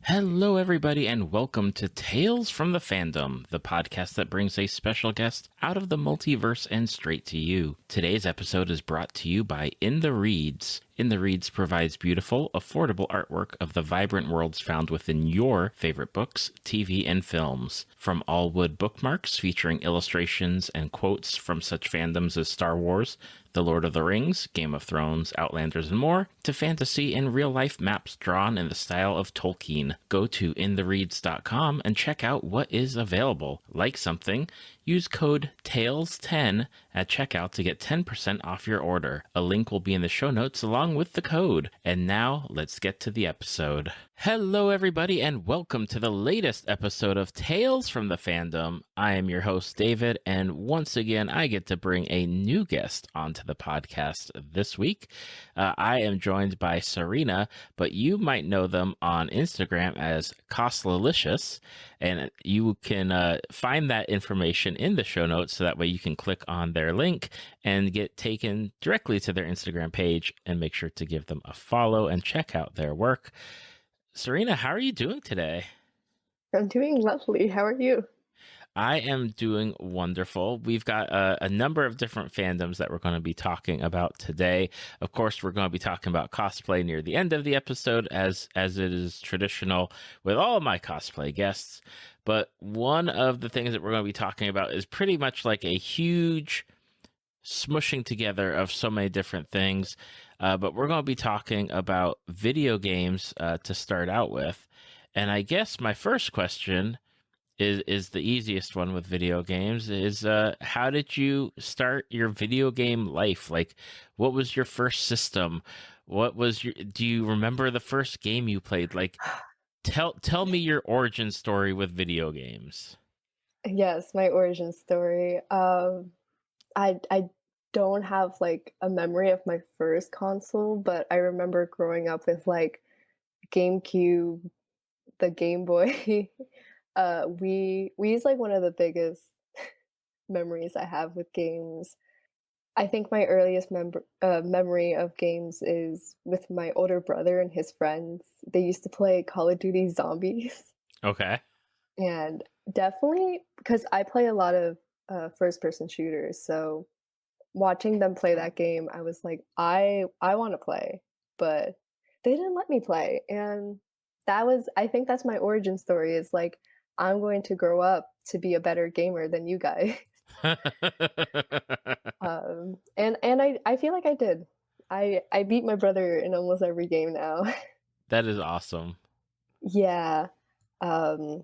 Hello, everybody, and welcome to Tales from the Fandom, the podcast that brings a special guest out of the multiverse and straight to you. Today's episode is brought to you by In the Reads. In the Reads provides beautiful, affordable artwork of the vibrant worlds found within your favorite books, TV, and films. From all wood bookmarks featuring illustrations and quotes from such fandoms as Star Wars, The Lord of the Rings, Game of Thrones, Outlanders, and more, to fantasy and real-life maps drawn in the style of Tolkien. Go to inthereads.com and check out what is available. Like something? Use code TALES10 at checkout to get 10% off your order. A link will be in the show notes along with the code. And now, let's get to the episode. Hello, everybody, and welcome to the latest episode of Tales from the Fandom. I am your host, David, and once again, I get to bring a new guest onto the podcast this week. I am joined by Serena, but you might know them on Instagram as Cosplaylicious, and you can find that information in the show notes so that way you can click on their link and get taken directly to their Instagram page, and make sure to give them a follow and check out their work. Serena, how are you doing today? I'm doing lovely. How are you? I am doing wonderful. We've got a number of different fandoms that we're going to be talking about today. Of course, we're going to be talking about cosplay near the end of the episode, as it is traditional with all of my cosplay guests. But one of the things that we're going to be talking about is pretty much like a huge smushing together of so many different things. But we're going to be talking about video games to start out with. And I guess my first question is the easiest one with video games is how did you start your video game life? Like, what was your first system? Do you remember the first game you played? Like, tell me your origin story with video games. Yes, my origin story. I don't have like a memory of my first console, but I remember growing up with like GameCube, the Game Boy. We use like one of the biggest memories I have with games. I think my earliest memory of games is with my older brother and his friends. They used to play Call of Duty Zombies. Okay. And definitely because I play a lot of first-person shooters, so watching them play that game, I was like, I want to play, but they didn't let me play. And I think that's my origin story, is like, I'm going to grow up to be a better gamer than you guys. And I feel like I did. I beat my brother in almost every game now. That is awesome. Yeah. And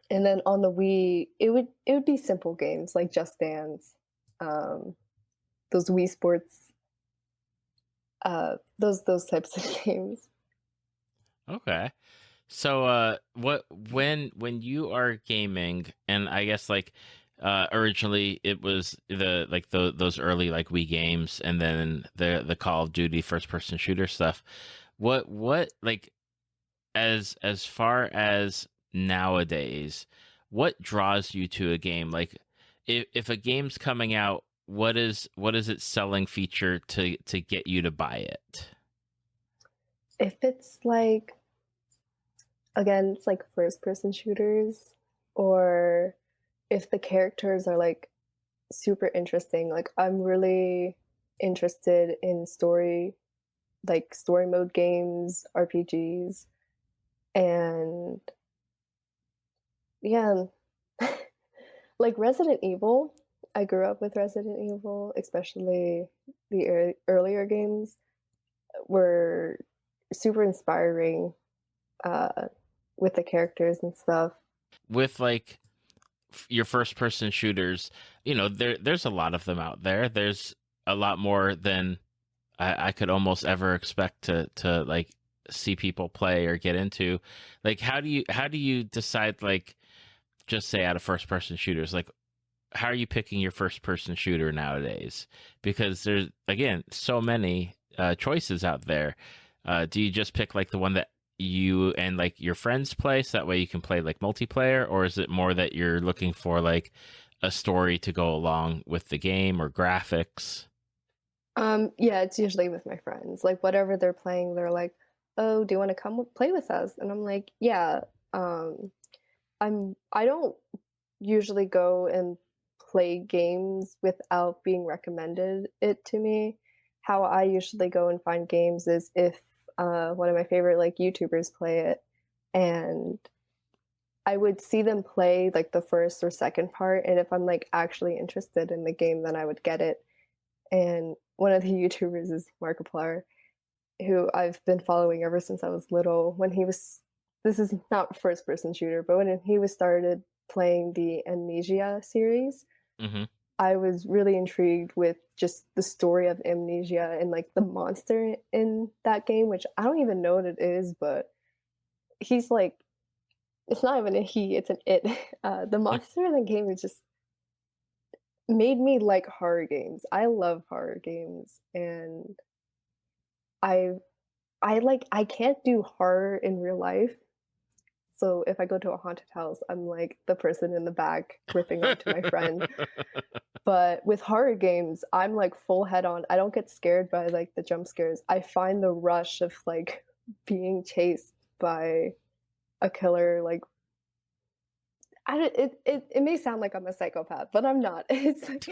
then on the Wii, it would be simple games like Just Dance, those Wii Sports, those types of games. Okay. So when you are gaming, and I guess like originally it was those early like Wii games, and then the Call of Duty first person shooter stuff. What like as far as nowadays, what draws you to a game? Like if a game's coming out, what is its selling feature to get you to buy it? If it's like, again, it's like first-person shooters, or if the characters are like super interesting. Like, I'm really interested in story mode games, RPGs, and yeah, like Resident Evil. I grew up with Resident Evil, especially the earlier games were super inspiring with the characters and stuff. With like your first person shooters, there's a lot of them out there. There's a lot more than I could almost ever expect to like see people play or get into. Like, how do you decide, like, just say out of first person shooters, like, how are you picking your first person shooter nowadays? Because there's, again, so many choices out there. Do you just pick like the one that you and like your friends play, so that way you can play like multiplayer, or is it more that you're looking for like a story to go along with the game or graphics? Yeah, it's usually with my friends. Like, whatever they're playing, they're like, "Oh, do you want to come play with us?" And I'm like, "Yeah." I don't usually go and play games without being recommended it to me. How I usually go and find games is if one of my favorite like YouTubers play it, and I would see them play like the first or second part, and if I'm like actually interested in the game, then I would get it. And one of the YouTubers is Markiplier, who I've been following ever since I was little. When he was, this is not first person shooter, but when he was started playing the Amnesia series, Hmm. I was really intrigued with just the story of Amnesia and like the monster in that game, which I don't even know what it is, but he's like, it's not even a he, it's an it. The monster in the game is just made me like horror games. I love horror games, and I I can't do horror in real life. So if I go to a haunted house, I'm like the person in the back ripping onto my friend. But with horror games, I'm like full head on. I don't get scared by like the jump scares. I find the rush of like being chased by a killer like it may sound like I'm a psychopath, but I'm not. It's like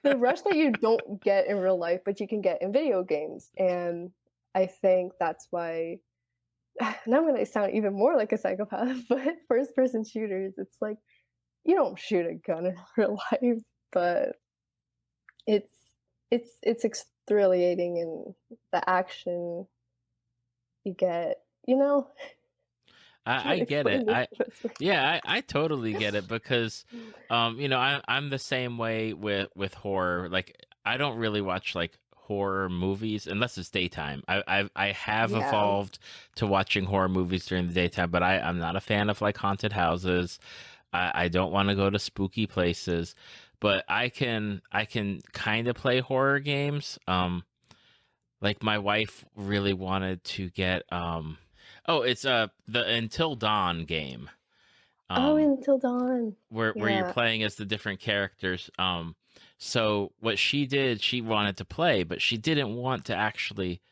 the rush that you don't get in real life, but you can get in video games. And I think that's why now I'm gonna sound even more like a psychopath, but first person shooters, it's like you don't shoot a gun in real life, but it's it's exfoliating and the action you get, you know? Try I to get it. explain this the best way. Yeah, I totally get it because, I'm the same way with horror. Like, I don't really watch like horror movies unless it's daytime. I have Yeah. evolved to watching horror movies during the daytime, but I'm not a fan of like haunted houses. I don't want to go to spooky places, but I can kind of play horror games. Like my wife really wanted to get oh, it's the Until Dawn game. Oh, Um Until Dawn. where you're Yeah. playing as the different characters. So what she did, she wanted to play, but she didn't want to actually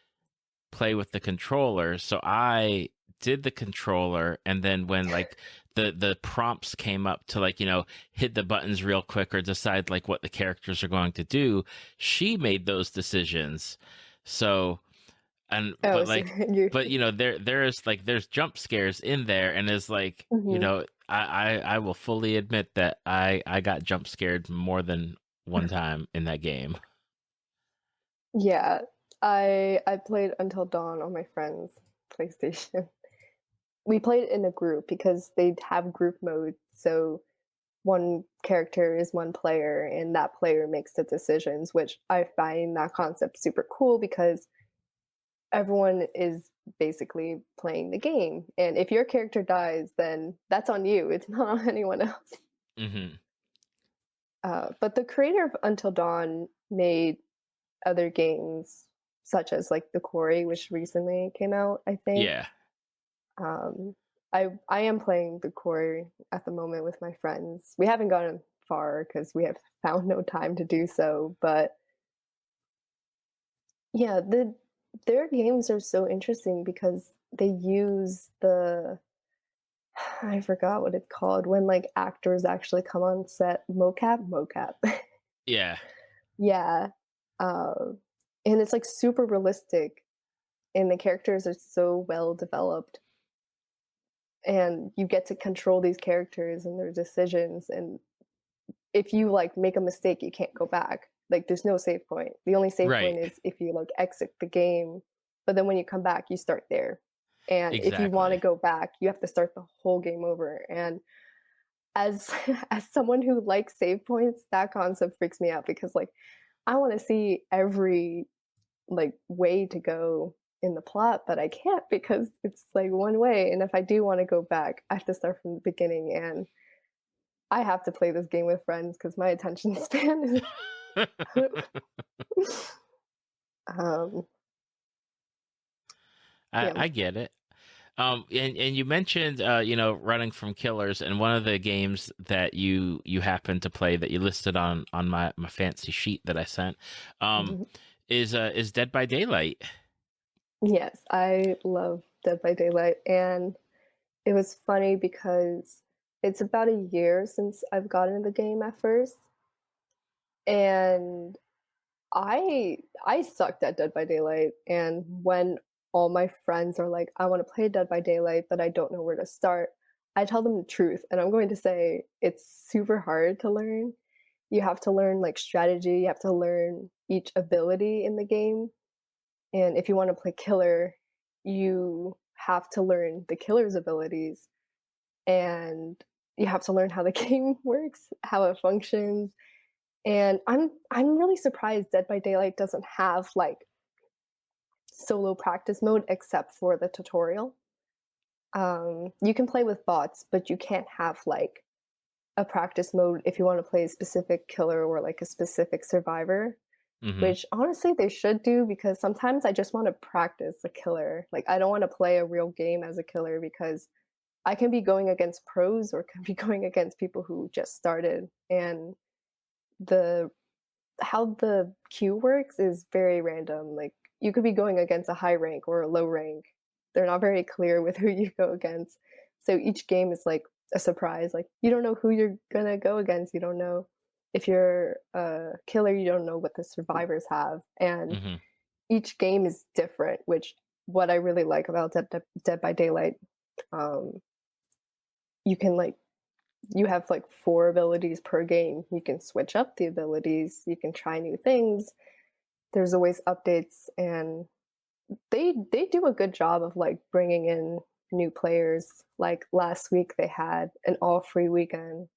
play with the controller. So I did the controller, and then when like the prompts came up to like, hit the buttons real quick or decide like what the characters are going to do, she made those decisions. So, and Oh, but so like you're but there's jump scares in there, and it's like, mhm. I will fully admit that I got jump scared more than one time in that game. Yeah. I played Until Dawn on my friend's PlayStation. We played in a group because they have group mode, so one character is one player and that player makes the decisions, which I find that concept super cool because everyone is basically playing the game. And if your character dies, then that's on you. It's not on anyone else. Hmm. But the creator of Until Dawn made other games, such as like The Quarry, which recently came out, I think. Yeah. Um, I am playing The Quarry at the moment with my friends. We haven't gotten far because we have found no time to do so. But yeah, their games are so interesting because they use the I forgot what it's called when like actors actually come on set. Mocap. Yeah. Yeah. Um, and it's like super realistic, and the characters are so well developed, and you get to control these characters and their decisions. And if you like make a mistake, you can't go back. Like there's no save point. The only save point Right. is if you like exit the game, but then when you come back, you start there. And if you want to Exactly. go back, you have to start the whole game over. And as as someone who likes save points, that concept freaks me out because like I want to see every like way to go in the plot, but I can't because it's like one way. And if I do want to go back, I have to start from the beginning, and I have to play this game with friends because my attention span is um yeah. I get it. And you mentioned running from killers, and one of the games that you happen to play that you listed on my fancy sheet that I sent, um, Mhm. is Dead by Daylight. Yes, I love Dead by Daylight, and it was funny because it's about a year since I've gotten the game at first, and I sucked at Dead by Daylight, and when all my friends are like, "I wanna play Dead by Daylight, but I don't know where to start," I tell them the truth, and I'm going to say it's super hard to learn. You have to learn, like, strategy, you have to learn each ability in the game, and if you wanna play killer, you have to learn the killer's abilities, and you have to learn how the game works, how it functions, and I'm really surprised Dead by Daylight doesn't have, like, solo practice mode except for the tutorial. You can play with bots, but you can't have, like, a practice mode if you wanna play a specific killer or, like, a specific survivor, Hmm. which honestly they should do because sometimes I just wanna practice a killer. Like, I don't wanna play a real game as a killer because I can be going against pros or can be going against people who just started, and the how the queue works is very random. Like, you could be going against a high rank or a low rank. They're not very clear with who you go against. So each game is like a surprise. Like, you don't know who you're gonna go against. You don't know if you're a killer, you don't know what the survivors have. And Hmm. each game is different, which what I really like about Dead by Daylight. Um, you can like you have like four abilities per game. You can switch up the abilities. You can try new things. There's always updates, and they do a good job of like bringing in new players. Like last week, they had an all free weekend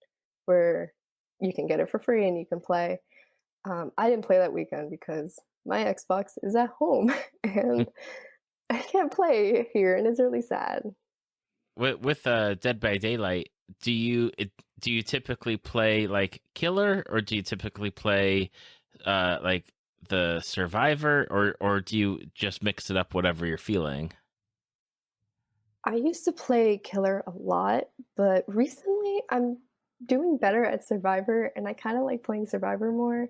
where you can get it for free and you can play. I didn't play that weekend because my Xbox is at home and I can't play here, and it's really sad. With Dead by Daylight, do you typically play like killer, or do you typically play like the survivor, or do you just mix it up whatever you're feeling? I used to play killer a lot, but recently I'm doing better at Survivor, and I kind of like playing Survivor more.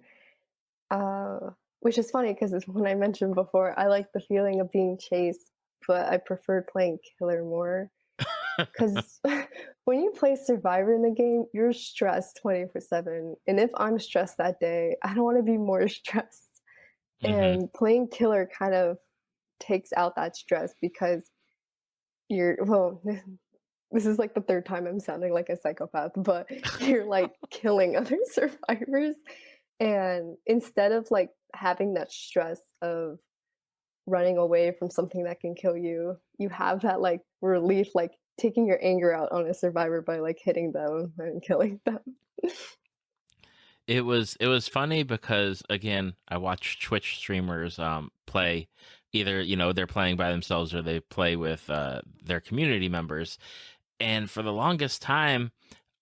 Which is funny because when I mentioned before, I like the feeling of being chased, but I preferred playing killer more. Because when you play Survivor in the game, you're stressed 24/7. And if I'm stressed that day, I don't want to be more stressed. Hmm. And playing killer kind of takes out that stress because well, this is like the third time I'm sounding like a psychopath, but you're like killing other survivors. And instead of like having that stress of running away from something that can kill you, you have that like relief, like taking your anger out on a survivor by like hitting them and killing them. It was funny because again, I watch Twitch streamers play, either they're playing by themselves or they play with their community members, and for the longest time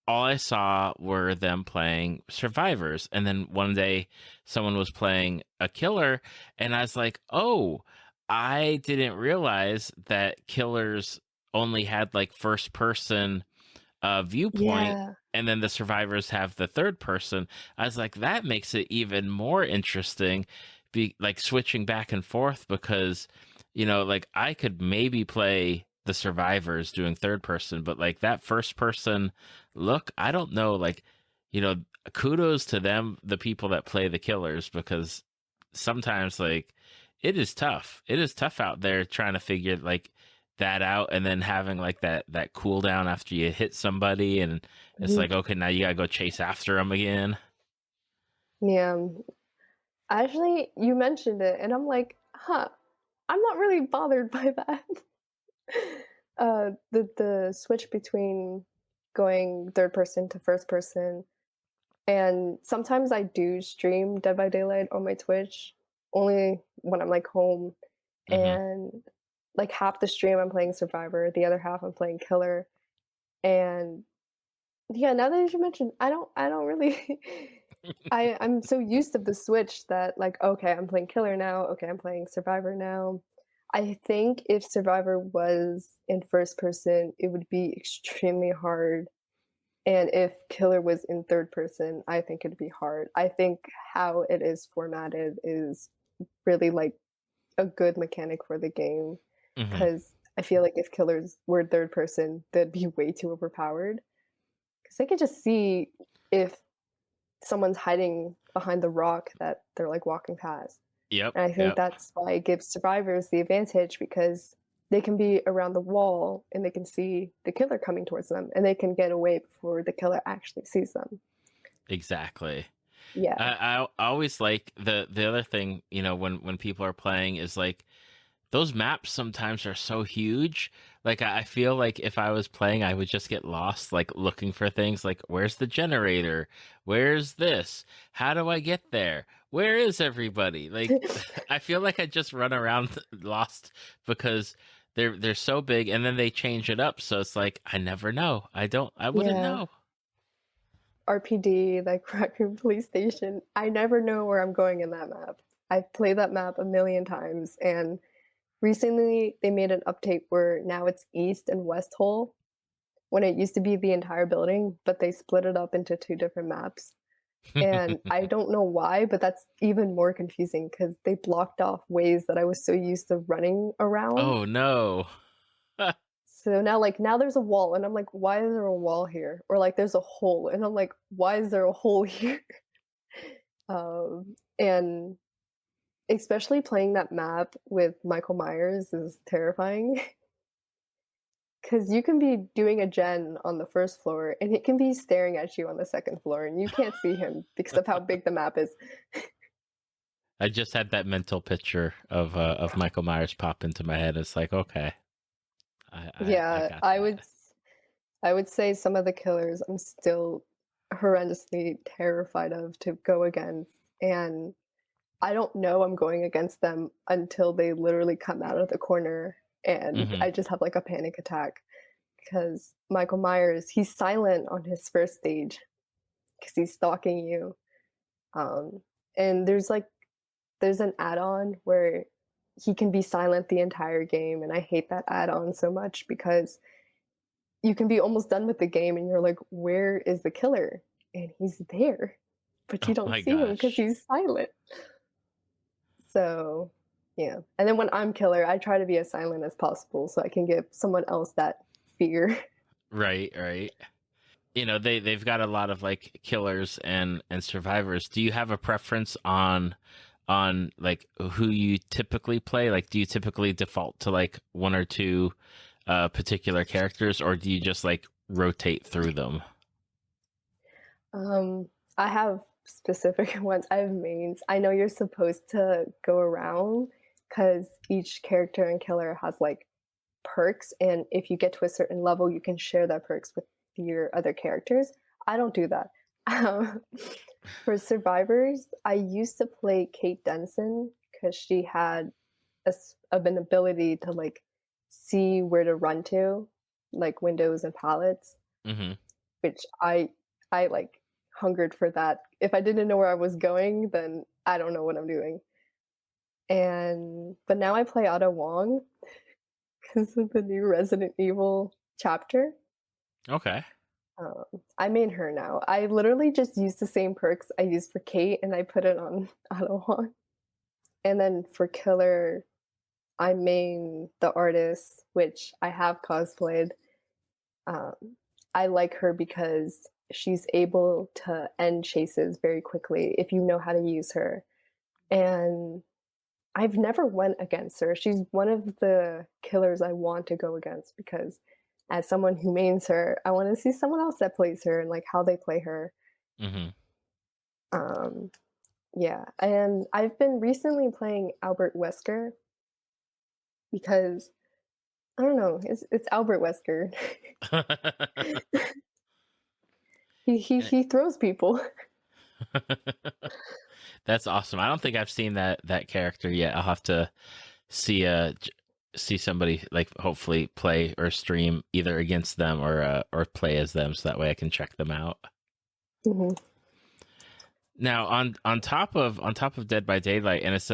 all I saw were them playing survivors. And then one day someone was playing a killer, and I was like, oh, I didn't realize that killers only had like first person viewpoint, Yeah. and then the survivors have the third person. I was like, that makes it even more interesting, be like switching back and forth, because like I could maybe play the survivors doing third person, but like that first person look, I don't know. Like, you know, kudos to them, the people that play the killers, because sometimes like it is tough out there trying to figure like that out, and then having like that cooldown after you hit somebody, and it's Mhm. like, okay, now you gotta go chase after them again. Yeah. Actually, you mentioned it, and I'm like, huh, I'm not really bothered by that. The switch between going third person to first person, and sometimes I do stream Dead by Daylight on my Twitch, only when I'm like home, Hmm. and like half the stream I'm playing Survivor, the other half I'm playing Killer, and yeah, now that you mentioned, I don't really I'm so used to the switch that like, okay, I'm playing Killer now, okay, I'm playing Survivor now. I think if Survivor was in first person, it would be extremely hard. And if Killer was in third person, I think it'd be hard. I think how it is formatted is really like a good mechanic for the game Hmm. because I feel like if killers were third person, they'd be way too overpowered because they can just see if someone's hiding behind the rock that they're like walking past. Yep. And I think Yep. that's why it gives survivors the advantage because they can be around the wall and they can see the killer coming towards them and they can get away before the killer actually sees them. Exactly. Yeah. I always like the other thing, when people are playing is like those maps sometimes are so huge. Like I feel like if I was playing, I would just get lost, like looking for things like where's the generator? Where's this? How do I get there? Where is everybody? Like I feel like I just run around lost because they're so big and then they change it up. So it's like I never know. I wouldn't Yeah. know. RPD, like Raccoon Police Station. I never know where I'm going in that map. I've played that map a million times, and recently they made an update where now it's East and West Hole when it used to be the entire building, but they split it up into two different maps. And I don't know why, but that's even more confusing because they blocked off ways that I was so used to running around. Oh no. So now there's a wall, and I'm like, why is there a wall here? Or like there's a hole, and I'm like, why is there a hole here? And especially playing that map with Michael Myers is terrifying because you can be doing a gen on the first floor and he can be staring at you on the second floor and you can't see him because of how big the map is. I just had that mental picture of Michael Myers pop into my head. It's like, okay, I Yeah, got that. I would say some of the killers I'm still horrendously terrified of to go against, and I don't know I'm going against them until they literally come out of the corner and Hmm. I just have like a panic attack because Michael Myers, he's silent on his first stage because he's stalking you. Um, and there's an add-on where he can be silent the entire game, and I hate that add-on so much because you can be almost done with the game and you're like, where is the killer? And he's there, but you Oh don't my see him because gosh. he's silent. So, yeah. And then when I'm killer, I try to be as silent as possible so I can give someone else that fear. Right, right. They've got a lot of like killers and survivors. Do you have a preference on like who you typically play? Like, do you typically default to like one or two particular characters, or do you just like rotate through them? Um, I have specific ones. I have mains. I know you're supposed to go around because each character and killer has like perks, and if you get to a certain level, you can share that perks with your other characters. I don't do that. Um, for survivors, I used to play Kate Denson because she had an ability to like see where to run to, like windows and pallets, Hmm. which I like hungered for that. If I didn't know where I was going, then I don't know what I'm doing. And but now I play Ada Wong because of the new Resident Evil chapter. Okay. I main her now. I literally just use the same perks I used for Kate and I put it on Ada Wong. And then for Killer, I main the artist, which I have cosplayed. Um, I like her because she's able to end chases very quickly if you know how to use her. And I've never went against her. She's one of the killers I want to go against because as someone who mains her, I want to see someone else that plays her and like how they play her. Hmm. Um, yeah, and I've been recently playing Albert Wesker because I don't know, it's Albert Wesker. He throws people. That's awesome. I don't think I've seen that character yet. I'll have to see see somebody like hopefully play or stream either against them or play as them so that way I can check them out. Mhm. Now on top of Dead by Daylight, and it's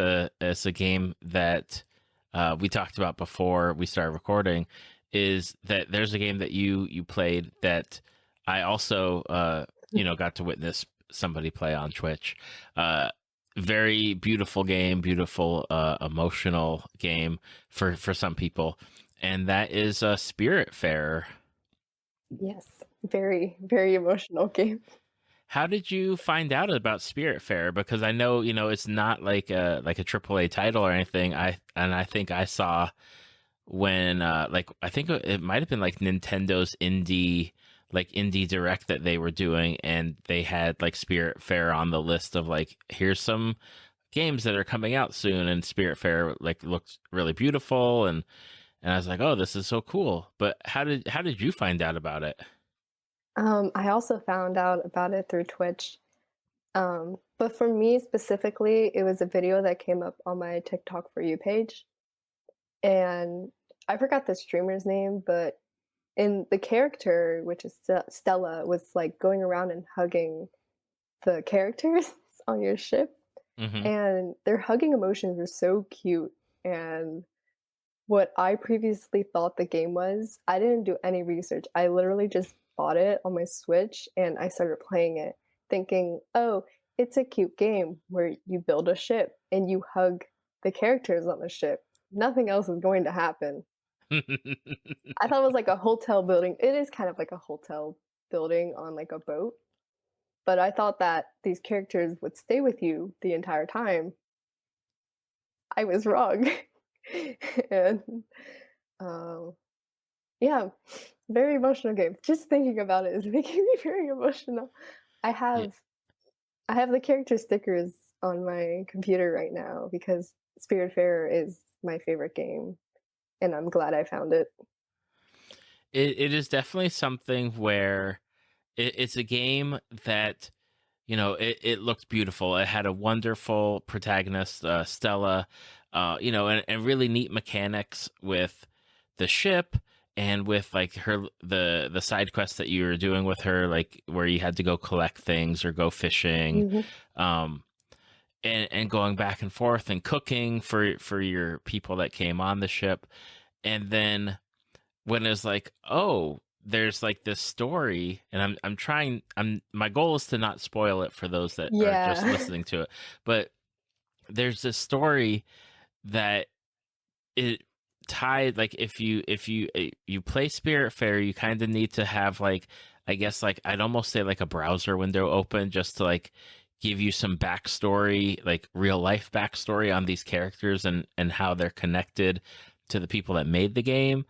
a game that we talked about before we started recording, is that there's a game that you played that I also got to witness somebody play on Twitch. Uh, Very beautiful game, beautiful emotional game for some people, and that is Spiritfarer. Yes, very, very emotional game. How did you find out about Spiritfarer? Because I know, it's not like a AAA title or anything. I think I saw when I think it might have been like Nintendo's indie direct that they were doing, and they had like Spiritfarer on the list of like, here's some games that are coming out soon, and Spiritfarer like looks really beautiful, and I was like, oh, this is so cool. But how did you find out about it? I also found out about it through Twitch. But for me specifically, it was a video that came up on my TikTok For You page. And I forgot the streamer's name, but in the character, which is Stella, was like going around and hugging the characters on your ship. Hmm. And their hugging emotions were so cute. And what I previously thought the game was, I didn't do any research. I literally just bought it on my Switch and I started playing it, thinking, oh, it's a cute game where you build a ship and you hug the characters on the ship. Nothing else is going to happen. I thought it was like a hotel building. It is kind of like a hotel building on like a boat. But I thought that these characters would stay with you the entire time. I was wrong. and um, yeah, very emotional game. Just thinking about it is making me very emotional. I Yeah. have I have the character stickers on my computer right now because Spiritfarer is my favorite game, and I'm glad I found it. It is definitely something where it's a game that it looked beautiful. It had a wonderful protagonist, Stella, and really neat mechanics with the ship and with like the side quests that you were doing with her, like where you had to go collect things or go fishing, Mhm. um, and going back and forth and cooking for your people that came on the ship, and then when it's like, oh, there's like this story, and I'm trying, my goal is to not spoil it for those that are just Yeah. listening to it, but there's this story that it tied, like if you play Spiritfarer, you kind of need to have like, I guess, like I'd almost say like a browser window open just to like give you some backstory, like real life backstory on these characters and how they're connected to the people that made the game,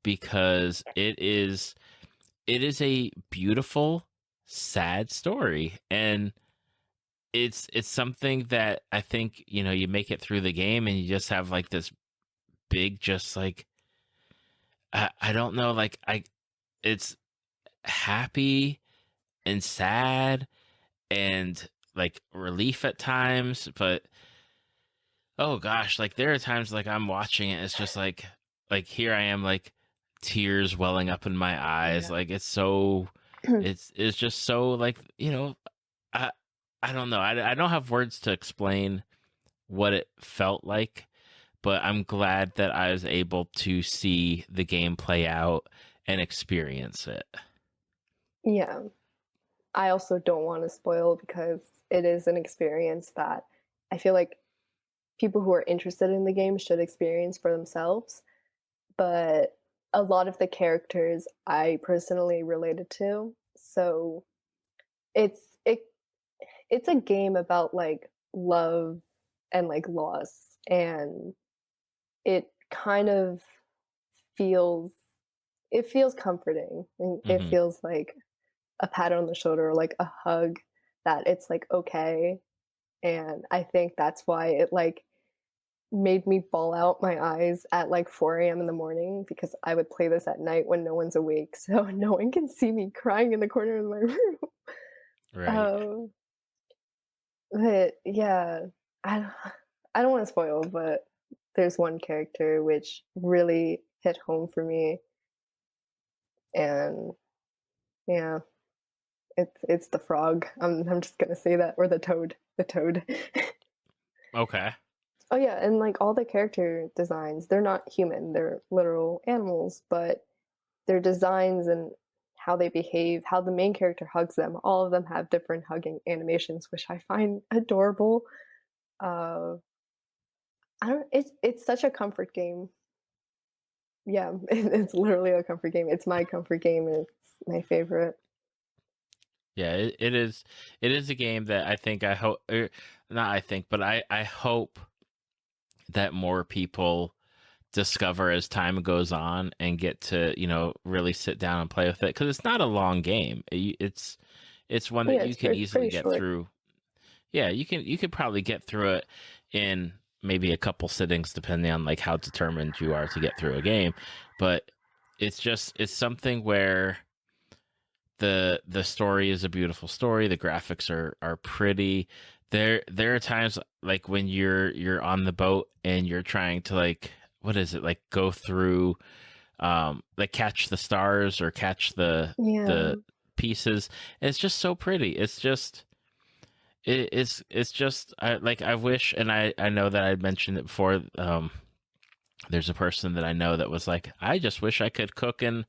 because it is a beautiful, sad story, and it's something that I think you make it through the game, and you just have like this big, just like I don't know, like it's happy and sad and like relief at times, but oh gosh, like there are times like I'm watching it, it's just like here I am, like tears welling up in my eyes, Yeah. like it's just so like I I don't know. I don't have words to explain what it felt like, but I'm glad that I was able to see the game play out and experience it. Yeah. I also don't want to spoil because it is an experience that I feel like people who are interested in the game should experience for themselves. But a lot of the characters I personally related to. So it's it it's a game about like love and like loss, and it kind of feels it feels comforting, and it Hmm. feels like a pat on the shoulder or like a hug that it's like okay. And I think that's why it like made me bawl out my eyes at like 4 a.m. in the morning because I would play this at night when no one's awake, so no one can see me crying in the corner of my room. Right. Um, but yeah, I don't, I don't want to spoil, but there's one character which really hit home for me, and yeah, it's the frog. I'm just gonna say that, or the toad, the toad. Okay. Oh yeah, and like all the character designs, they're not human, they're literal animals, but their designs and how they behave, how the main character hugs them, all of them have different hugging animations, which I find adorable. Uh, I don't. It's such a comfort game. Yeah, it's literally a comfort game. It's my comfort game, and it's my favorite. Yeah, it is. It is a game that I hope, not I think, but I hope that more people discover as time goes on and get to really sit down and play with it, because it's not a long game. It's one that Yeah, you can it's easily pretty get short. through. Yeah, you could probably get through it in maybe a couple sittings, depending on like how determined you are to get through a game. But it's something where the story is a beautiful story. The graphics are pretty. There are times like when you're on the boat and you're trying to, like, what is it, like, go through, like, catch the stars or catch Yeah, the pieces. And it's just so pretty. It's just, I wish, and I know that I mentioned it before. There's a person that I know that was like, I just wish I could cook and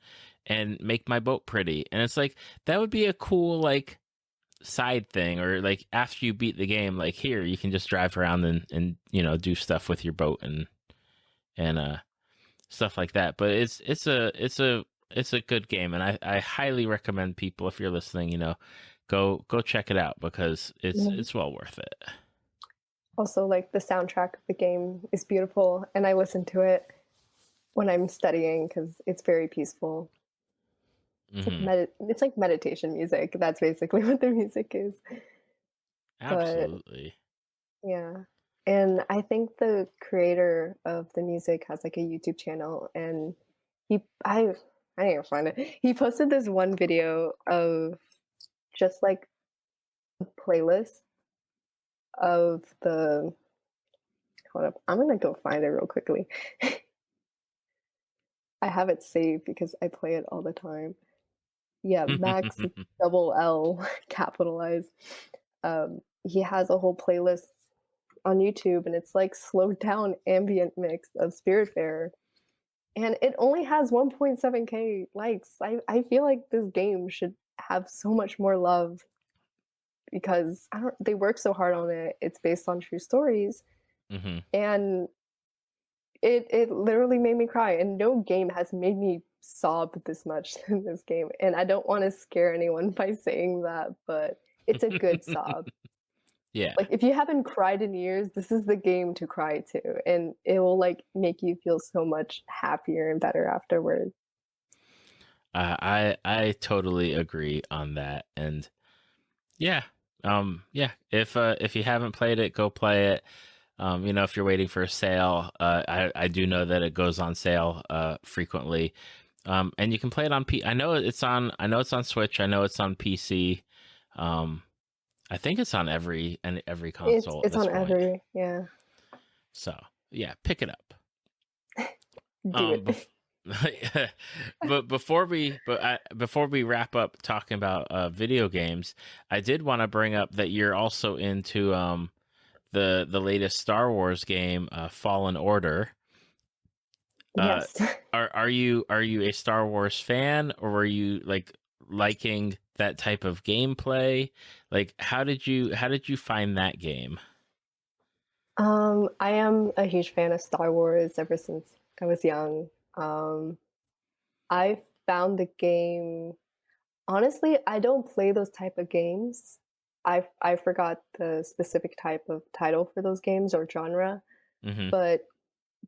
make my boat pretty. And it's like, that would be a cool, like, side thing, or like after you beat the game, like, here you can just drive around and do stuff with your boat and stuff like that. But it's a good game, and I highly recommend people, if you're listening, go check it out, because yeah. it's well worth it. Also, like the soundtrack of the game is beautiful, and I listen to it when I'm studying because it's very peaceful. Hmm. It's like meditation music. That's basically what the music is. But Absolutely. yeah. And I think the creator of the music has like a YouTube channel, and he I need to find it. He posted this one video of just like a playlist of the hold up. I'm gonna go find it real quickly. I have it saved because I play it all the time. Yeah, Max double L capitalized. He has a whole playlist on YouTube, and it's like slowed down ambient mix of Spiritfarer. And it only has 1.7K likes. I feel like this game should have so much more love because I don't they work so hard on it. It's based on true stories, Hmm. and it literally made me cry, and no game has made me sob this much in this game. And I don't want to scare anyone by saying that, but it's a good sob. Yeah. Like if you haven't cried in years, this is the game to cry to, and it will like make you feel so much happier and better afterwards. I totally agree on that. And yeah, yeah. If you haven't played it, go play it. If you're waiting for a sale, I do know that it goes on sale frequently. And you can play it on I know it's on Switch. I know it's on PC. Um, I think it's on every console at It's this on point. every yeah. So yeah, pick it up. Do Um, it. but before we wrap up talking about video games, I did want to bring up that you're also into the latest Star Wars game, Fallen Order. Uh, Yes. are you a Star Wars fan, or are you like liking that type of gameplay? Like, how did you find that game? I am a huge fan of Star Wars ever since I was young. I found the game honestly, I don't play those type of games. I forgot the specific type of title for those games or genre, Hmm. but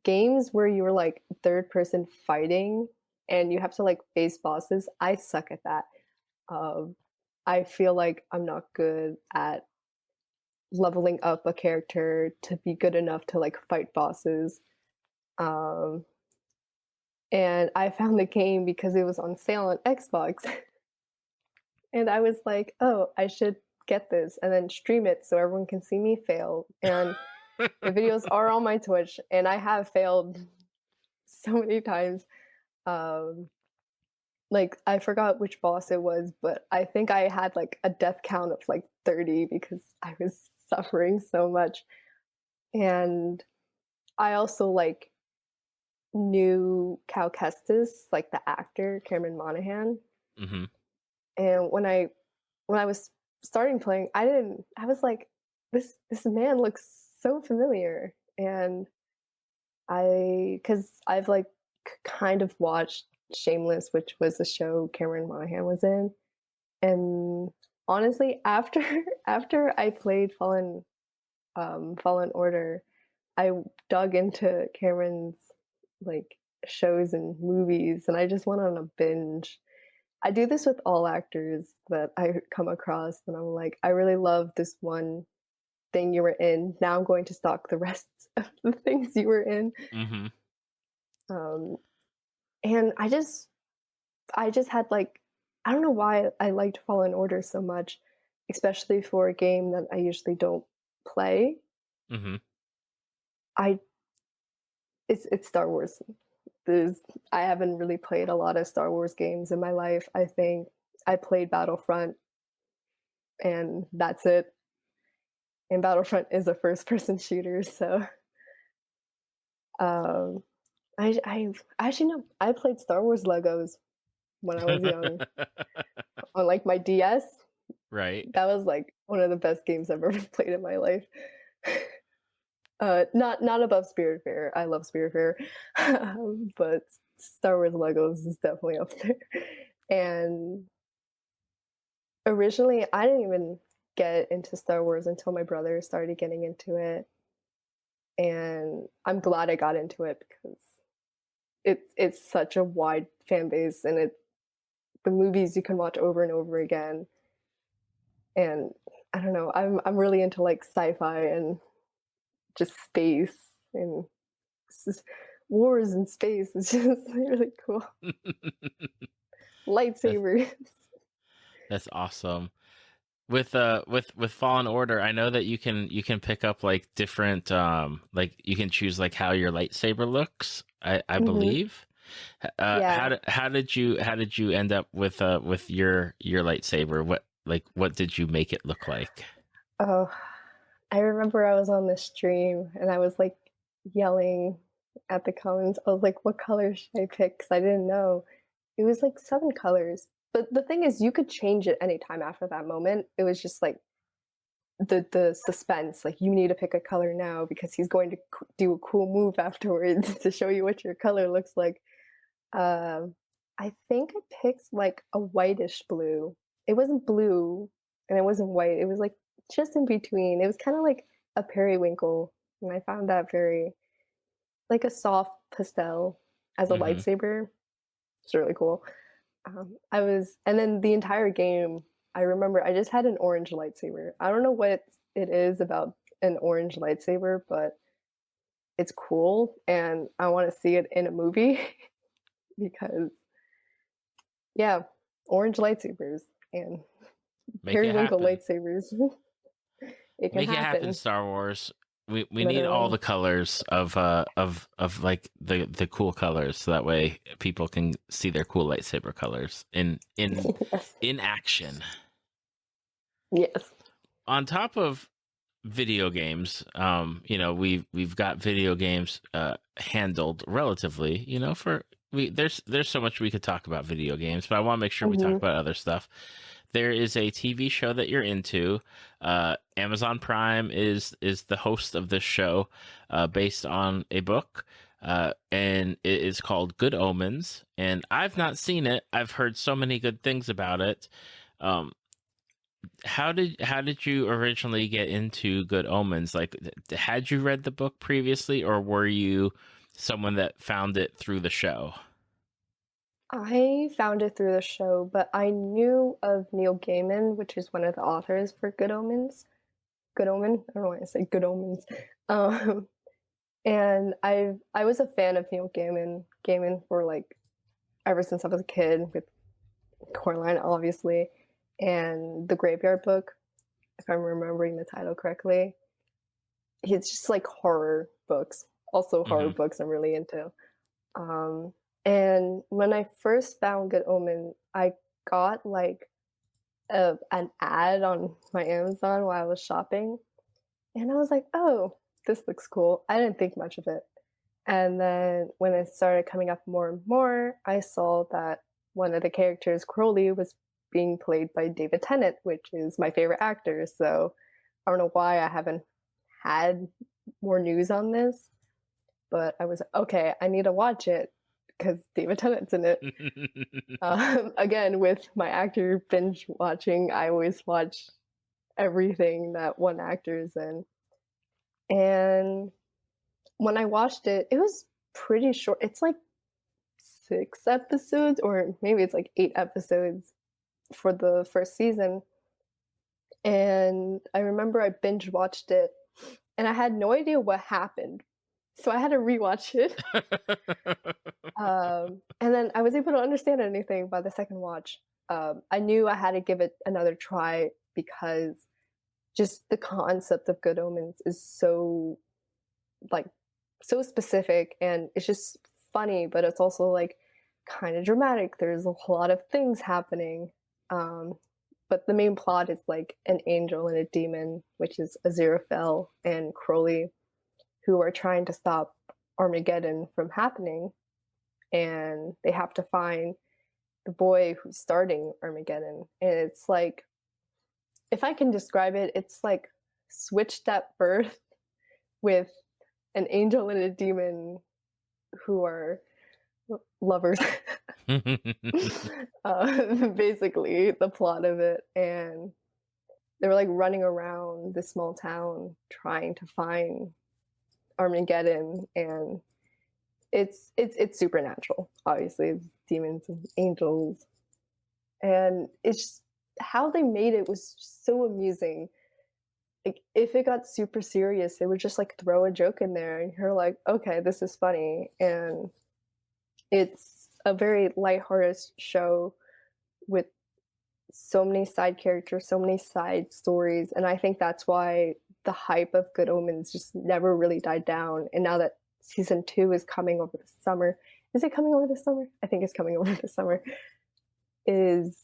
games where you were like third person fighting and you have to like face bosses, I suck at that. Um, I feel like I'm not good at leveling up a character to be good enough to like fight bosses. Um, and I found the game because it was on sale on Xbox. And I was like, oh, I should get this and then stream it so everyone can see me fail. And the videos are on my Twitch, and I have failed so many times. Um, like I forgot which boss it was, but I think I had like a death count of like 30 because I was suffering so much. And I also like knew Cal Kestis, like the actor Cameron Monaghan. Hmm. And when I was starting playing, I was like, this man looks so familiar. And because I've like kind of watched Shameless, which was a show Cameron Monaghan was in. And honestly, after after I played Fallen Order, I dug into Cameron's like shows and movies, and I just went on a binge. I do this with all actors that I come across, and I'm like, I really love this one thing you were in. Now I'm going to stalk the rest of the things you were in. Mm-hmm. Um, and I just had like, I don't know why I liked Fallen Order so much, especially for a game that I usually don't play. Mm-hmm. I it's Star Wars. I haven't really played a lot of Star Wars games in my life. I think I played Battlefront and that's it. And Battlefront is a first person shooter, so um I actually know I played Star Wars Legos when I was young on like my DS. Right. That was like one of the best games I've ever played in my life. Not above Spiritfarer. I love Spiritfarer, but Star Wars Legos is definitely up there. And originally, I didn't even get into Star Wars until my brother started getting into it, and I'm glad I got into it because it's such a wide fan base, and the movies you can watch over and over again. And I don't know, I'm really into like sci-fi and just space and wars in space. It's just really cool. That's Lightsabers. that's awesome. With Fallen Order, I know that you can pick up like different like you can choose like how your lightsaber looks. I Hmm. believe. Yeah. How did you end up with your lightsaber? What did you make it look like? Oh, I remember I was on the stream and I was like yelling at the comments. I was like, "What color should I pick?" Because I didn't know. It was like 7 colors. But the thing is, you could change it anytime after that moment. It was just like the suspense. Like you need to pick a color now because he's going to do a cool move afterwards to show you what your color looks like. Um, I think I picked like a whitish blue. It wasn't blue and it wasn't white. It was like just in between. It was kind of like a periwinkle, and I found that very like a soft pastel as a Hmm. lightsaber. It's really cool. And then the entire game, I remember I just had an orange lightsaber. I don't know what it is about an orange lightsaber, but it's cool, and I want to see it in a movie because yeah, orange lightsabers and Make it periwinkle happen. lightsabers. It can Make it happen, happen, Star Wars. We need all literally. the colors of like the cool colors so that way people can see their cool lightsaber colors Yes. in action. Yes. On top of video games, we've got video games handled relatively, for we there's so much we could talk about video games, but I want to make sure we talk Hmm. about other stuff. There is a TV show that you're into. Amazon Prime is the host of this show, based on a book, and it is called Good Omens. And I've not seen it. I've heard so many good things about it. Um, how did you originally get into Good Omens? Like, had you read the book previously, or were you someone that found it through the show? I found it through the show, but I knew of Neil Gaiman, which is one of the authors for Good Omens. Good Omen. I don't know why I say Good Omens. Um, and I was a fan of Neil Gaiman for like ever since I was a kid with Coraline, obviously, and the Graveyard Book, if I'm remembering the title correctly. It's just like horror books. Also, horror Hmm. books I'm really into. Um, and when I first found Good Omen, I got like an ad on my Amazon while I was shopping, and I was like, "Oh, this looks cool." I didn't think much of it, and then when it started coming up more and more, I saw that one of the characters, Crowley, was being played by David Tennant, which is my favorite actor. So I don't know why I haven't had more news on this, but I was okay. I need to watch it because David Tennant's in it. Again, with my actor binge watching, I always watch everything that one actor is in. And when I watched it, it was pretty short. It's like 6 episodes, or maybe it's like 8 episodes for the first season. And I remember I binge watched it and I had no idea what happened. So I had to rewatch it. And then I was able to understand anything by the second watch. I knew I had to give it another try because just the concept of Good Omens is so like so specific, and it's just funny, but it's also like kind of dramatic. There's a lot of things happening. But the main plot is like an angel and a demon, which is Aziraphale and Crowley, who are trying to stop Armageddon from happening. And they have to find the boy who's starting Armageddon. And it's like, if I can describe it, it's like switched at birth with an angel and a demon who are lovers. Basically, the plot of it. And they were like running around this small town trying to find Armageddon, and it's supernatural. Obviously, it's demons and angels, and it's just, how they made it was so amusing. Like, if it got super serious, they would just like throw a joke in there, and you're like, okay, this is funny. And it's a very lighthearted show with so many side characters, so many side stories, and I think that's why the hype of Good Omens just never really died down. And now that season 2 is coming over the summer, is it coming over the summer? I think it's coming over the summer. Is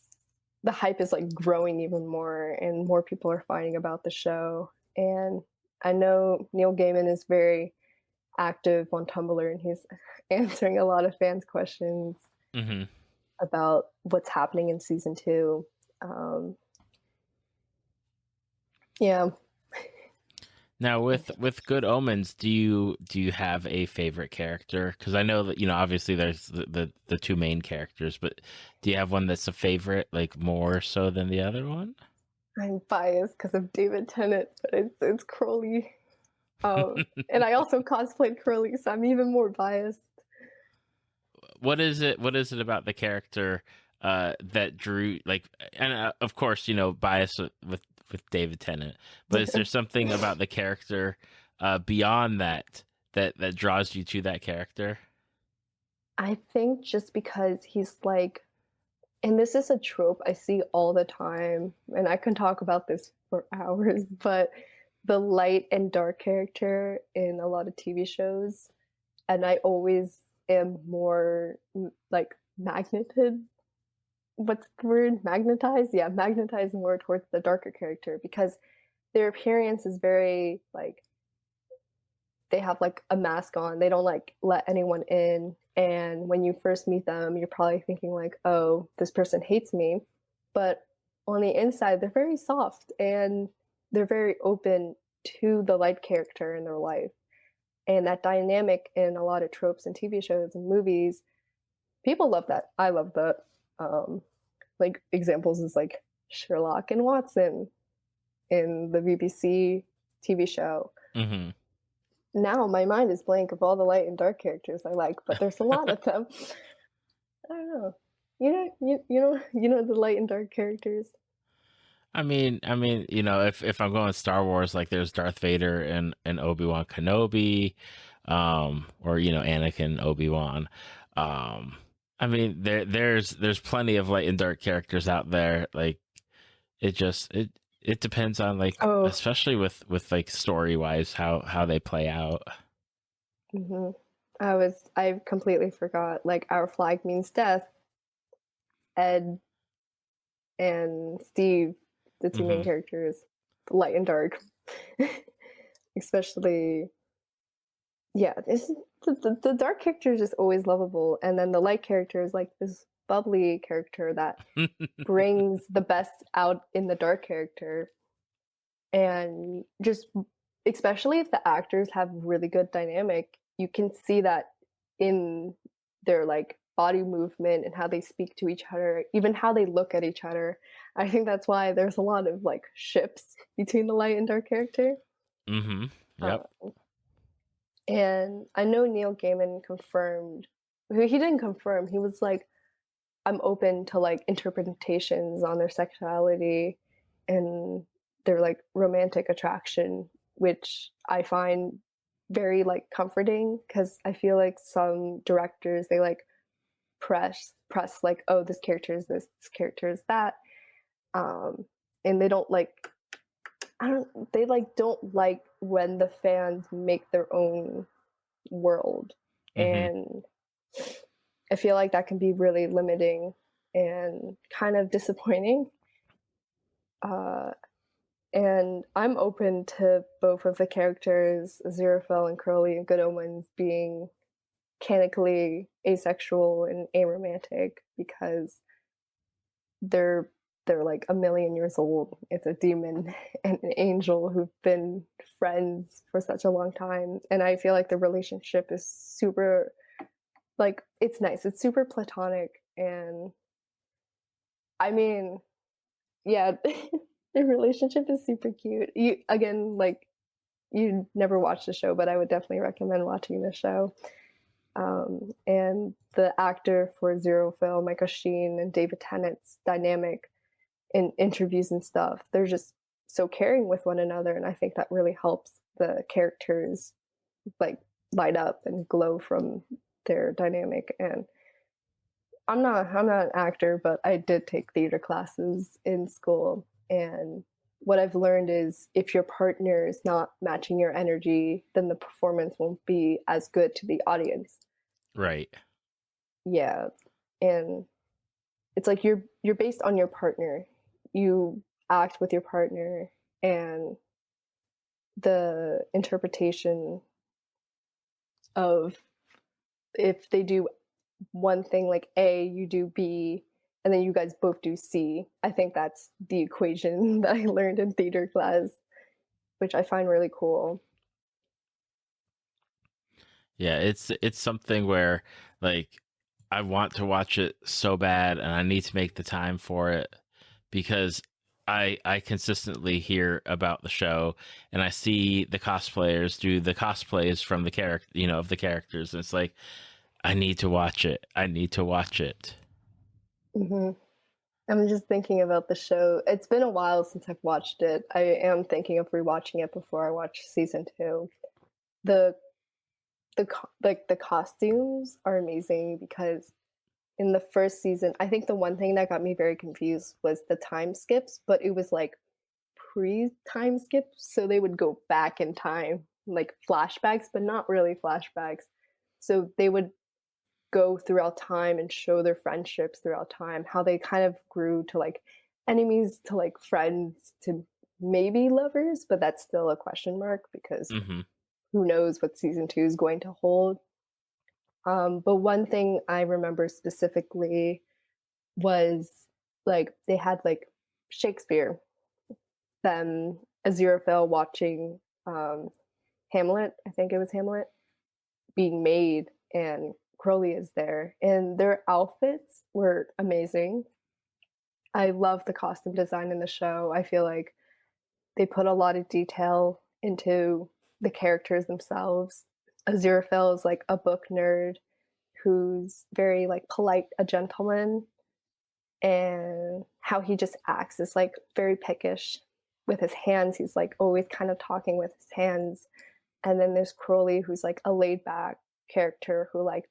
the hype is like growing even more, and more people are finding about the show. And I know Neil Gaiman is very active on Tumblr, and he's answering a lot of fans' questions about what's happening in season 2. Yeah. Now, with Good Omens, do you have a favorite character? Because I know that, obviously there's the two main characters, but do you have one that's a favorite, like more so than the other one? I'm biased because of David Tennant, but it's Crowley. And I also cosplayed Crowley, so I'm even more biased. What is it about the character that drew, like, and of course, bias with David Tennant, but is there something about the character beyond that draws you to that character? I think just because he's like, and this is a trope I see all the time, and I can talk about this for hours, but the light and dark character in a lot of TV shows, and I always am more like magneted. What's the word? Magnetized? Yeah, magnetized more towards the darker character, because their appearance is very like, they have like a mask on. They don't like let anyone in. And when you first meet them, you're probably thinking like, oh, this person hates me. But on the inside, they're very soft and they're very open to the light character in their life. And that dynamic in a lot of tropes and TV shows and movies, people love that. I love that. Like examples is like Sherlock and Watson in the BBC TV show. Now my mind is blank of all the light and dark characters I like, but there's a lot of them. I don't know. You know the light and dark characters. I mean, if I'm going Star Wars, like there's Darth Vader and Obi-Wan Kenobi, or Anakin, Obi-Wan. I mean, there's plenty of light and dark characters out there. Like it depends on like, especially with like story wise how they play out. I completely forgot. Like, Our Flag Means Death. Ed and Steve, the two main characters, light and dark. Especially, yeah, it's the dark character is just always lovable, and then the light character is like this bubbly character that brings the best out in the dark character. And just especially if the actors have really good dynamic, you can see that in their like body movement and how they speak to each other, even how they look at each other. I think that's why there's a lot of like ships between the light and dark character. Mm-hmm. Yep. And I know Neil Gaiman confirmed, he didn't confirm, he was like, I'm open to like interpretations on their sexuality and their like romantic attraction, which I find very like comforting, because I feel like some directors, they like press like, oh, this character is this character is that, and they don't like, they like don't like when the fans make their own world. Mm-hmm. And I feel like that can be really limiting and kind of disappointing. And I'm open to both of the characters, Aziraphale and Crowley and Good Omens, being canonically asexual and aromantic, because they're like a million years old. It's a demon and an angel who've been friends for such a long time, and I feel like the relationship is super, like, it's nice. It's super platonic, and I mean, yeah, the relationship is super cute. You again, like, you never watched the show, but I would definitely recommend watching the show. And the actor for Zero Phil, Michael Sheen, and David Tennant's dynamic in interviews and stuff, they're just so caring with one another, and I think that really helps the characters like light up and glow from their dynamic. And I'm not an actor, but I did take theater classes in school, and what I've learned is if your partner is not matching your energy, then the performance won't be as good to the audience. Right. Yeah. And it's like you're based on your partner. You act with your partner, and the interpretation of, if they do one thing like A, you do B, and then you guys both do C. I think that's the equation that I learned in theater class, which I find really cool. Yeah, it's something where like I want to watch it so bad and I need to make the time for it because I consistently hear about the show and I see the cosplayers do the cosplays from the character, of the characters, and it's like I need to watch it. I need to watch it. Mm-hmm. I'm just thinking about the show. It's been a while since I've watched it. I am thinking of rewatching it before I watch season 2. The the costumes are amazing, because in the first season, I think the one thing that got me very confused was the time skips, but it was like pre-time skips, so they would go back in time, like flashbacks, but not really flashbacks. So they would go throughout time and show their friendships throughout time, how they kind of grew to like enemies to like friends to maybe lovers, but that's still a question mark, because Mm-hmm. who knows what season 2 is going to hold. But one thing I remember specifically was, like, they had like Shakespeare, then Aziraphale watching Hamlet, I think it was Hamlet, being made, and Crowley is there, and their outfits were amazing. I love the costume design in the show. I feel like they put a lot of detail into the characters themselves. Aziraphale is like a book nerd who's very like polite, a gentleman, and how he just acts is like very pickish with his hands. He's like always kind of talking with his hands. And then there's Crowley, who's like a laid back character who like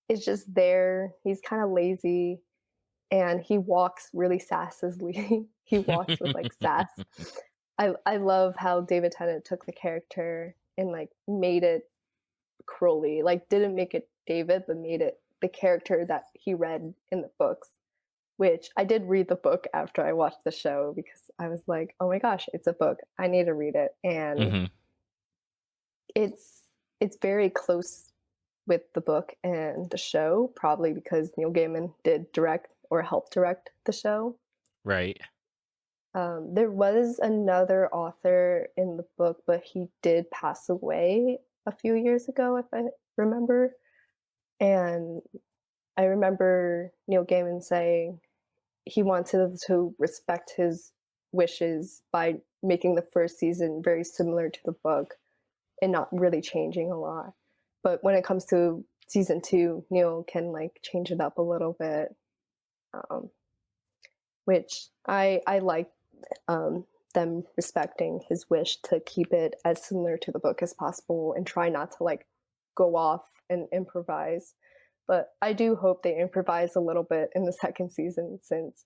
is just there. He's kind of lazy, and he walks really sassily. He walks with like sass. I love how David Tennant took the character and like made it Crowley, like didn't make it David, but made it the character that he read in the books, which I did read the book after I watched the show, because I was like, oh my gosh, it's a book. I need to read it. And Mm-hmm. it's very close with the book and the show, probably because Neil Gaiman did direct or help direct the show. Right. There was another author in the book, but he did pass away a few years ago, if I remember. And I remember Neil Gaiman saying he wanted to respect his wishes by making the first season very similar to the book and not really changing a lot. But when it comes to season 2, Neil can like change it up a little bit, which I like them respecting his wish to keep it as similar to the book as possible and try not to like go off and improvise. But I do hope they improvise a little bit in the second season, since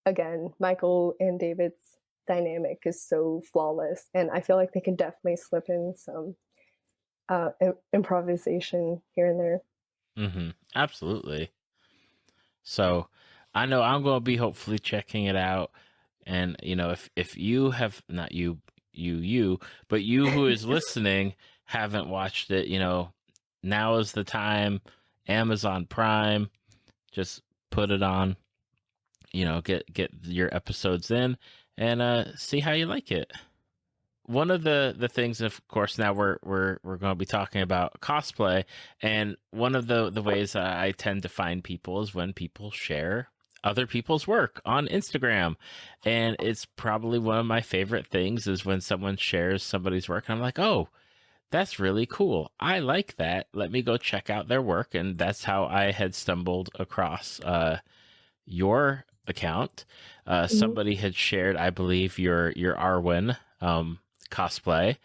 again, Michael and David's dynamic is so flawless, and I feel like they can definitely slip in some improvisation here and there. Mm-hmm. Absolutely. So I know I'm going to be hopefully checking it out. And, if you have, not you, but you who is listening haven't watched it, now is the time. Amazon Prime, just put it on, get your episodes in and see how you like it. One of the things, of course, now we're going to be talking about cosplay, and one of the ways I tend to find people is when people share other people's work on Instagram, and it's probably one of my favorite things is when someone shares somebody's work, and I'm like, oh, that's really cool. I like that. Let me go check out their work, and that's how I had stumbled across your account. Somebody had shared, I believe, your Arwen cosplay,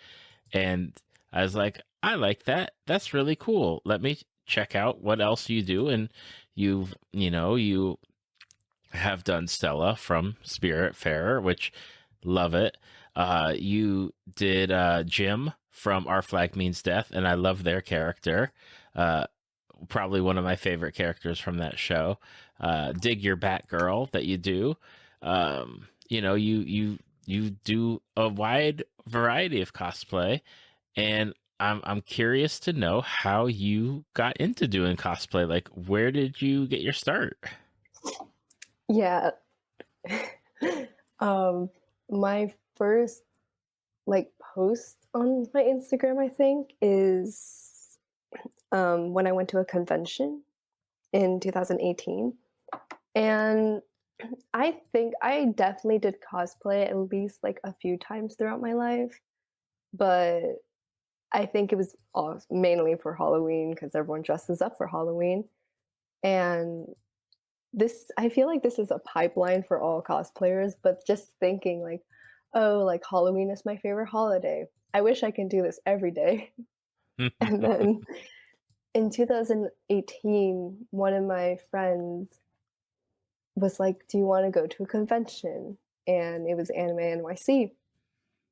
and I was like, I like that. That's really cool. Let me check out what else you do. And you have done Stella from Spiritfarer, which love it. You did Jim from Our Flag Means Death, and I love their character. Probably one of my favorite characters from that show. Dig Your Batgirl that you do. You do a wide variety of cosplay, and I'm curious to know how you got into doing cosplay. Like, where did you get your start? Yeah. My first like post on my Instagram, I think, is when I went to a convention in 2018. And I think I definitely did cosplay at least like a few times throughout my life, but I think it was mainly for Halloween because everyone dresses up for Halloween. And I feel like this is a pipeline for all cosplayers, but just thinking like, oh, like Halloween is my favorite holiday. I wish I can do this every day. And then in 2018, one of my friends was like, do you want to go to a convention? And it was Anime NYC,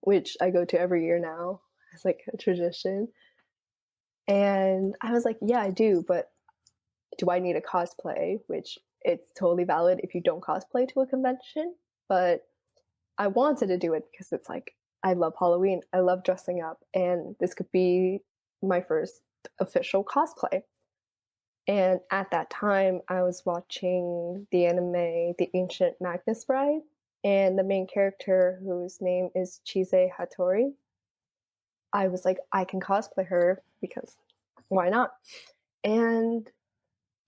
which I go to every year now. It's like a tradition. And I was like, yeah, I do, but do I need a cosplay? Which it's totally valid if you don't cosplay to a convention. But I wanted to do it because it's like, I love Halloween. I love dressing up. And this could be my first official cosplay. And at that time, I was watching the anime The Ancient Magnus Bride, and the main character, whose name is Chise Hattori, I was like, I can cosplay her because why not? And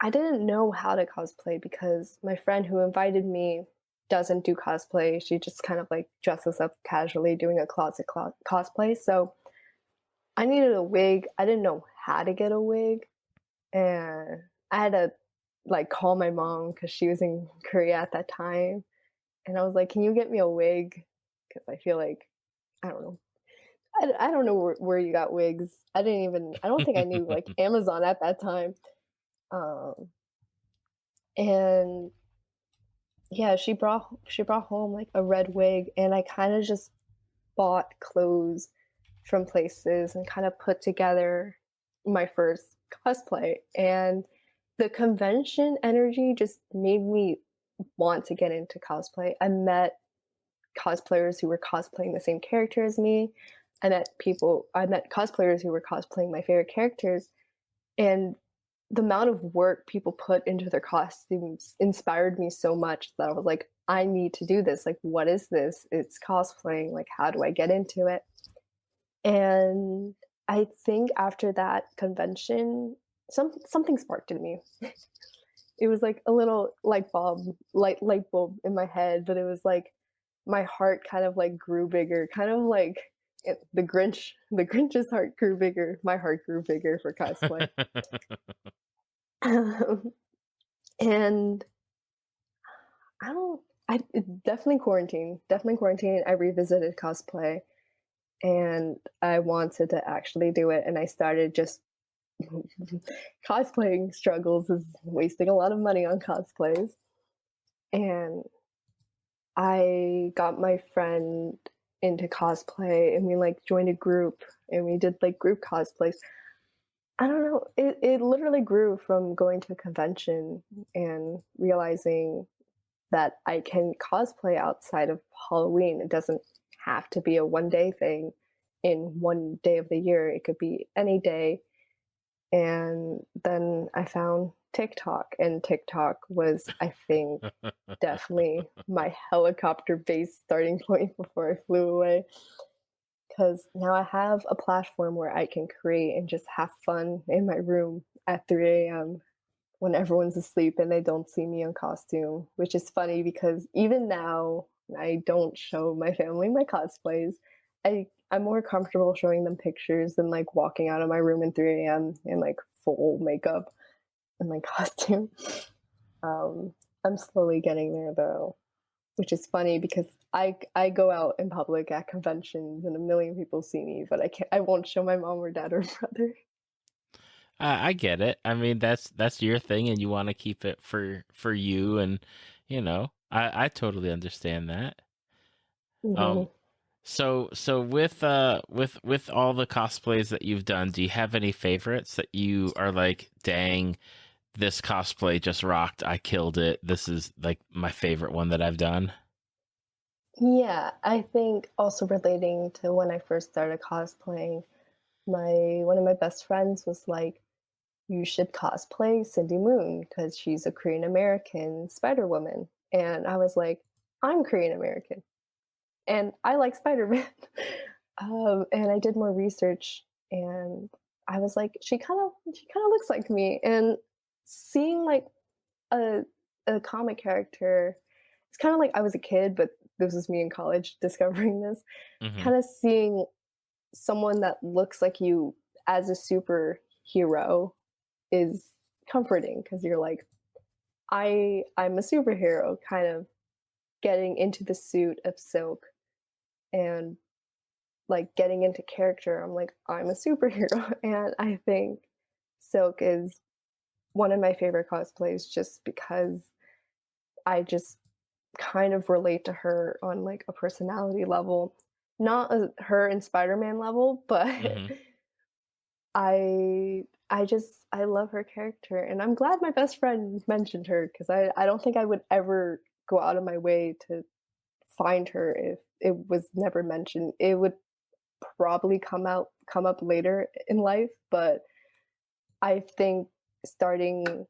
I didn't know how to cosplay because my friend who invited me doesn't do cosplay. She just kind of like dresses up casually doing a closet cosplay. So I needed a wig. I didn't know how to get a wig. And I had to like call my mom because she was in Korea at that time. And I was like, can you get me a wig? Because I feel like, I don't know. I don't know where you got wigs. I don't think I knew like Amazon at that time. And yeah, she brought home like a red wig, and I kind of just bought clothes from places and kind of put together my first cosplay. And the convention energy just made me want to get into cosplay. I met cosplayers who were cosplaying the same character as me. I met cosplayers who were cosplaying my favorite characters, and the amount of work people put into their costumes inspired me so much that I was like, I need to do this. Like, what is this? It's cosplaying. Like, how do I get into it? And I think after that convention, something sparked in me. It was like a little light bulb in my head, but it was like my heart kind of like grew bigger, kind of like the Grinch's heart grew bigger. My heart grew bigger for cosplay. And I don't I definitely quarantine. Definitely quarantine. I revisited cosplay and I wanted to actually do it and I started just cosplaying struggles is wasting a lot of money on cosplays. And I got my friend into cosplay and we like joined a group and we did like group cosplays. I don't know. It literally grew from going to a convention and realizing that I can cosplay outside of Halloween. It doesn't have to be a one day thing in one day of the year. It could be any day. And then I found TikTok, and TikTok was, I think, definitely my helicopter base starting point before I flew away. Because now I have a platform where I can create and just have fun in my room at 3 a.m. when everyone's asleep and they don't see me in costume, which is funny because even now I don't show my family my cosplays. I'm more comfortable showing them pictures than like walking out of my room at 3 a.m. in like full makeup and my costume. I'm slowly getting there though, which is funny because I go out in public at conventions and a million people see me, but I won't show my mom or dad or brother. I get it. I mean, that's your thing, and you want to keep it for you, and I totally understand that. Mhm. Um, so with all the cosplays that you've done, do you have any favorites that you are like, dang, this cosplay just rocked. I killed it. This is like my favorite one that I've done. Yeah, I think also relating to when I first started cosplaying, my one of my best friends was like, "You should cosplay Cindy Moon because she's a Korean American Spider Woman." And I was like, "I'm Korean American and I like Spider-Man." And I did more research and I was like, she kind of looks like me. And seeing like a a comic character, it's kind of like I was a kid, but this was me in college discovering this. Hmm. Kind of seeing someone that looks like you as a superhero is comforting because you're like, I'm a superhero, kind of getting into the suit of Silk and like getting into character. I'm like, I'm a superhero. And I think Silk is one of my favorite cosplays just because I just kind of relate to her on like a personality level. Not her in Spider-Man level, but Hmm. I love her character and I'm glad my best friend mentioned her because I don't think I would ever go out of my way to find her if it was never mentioned. It would probably come up later in life, but I think starting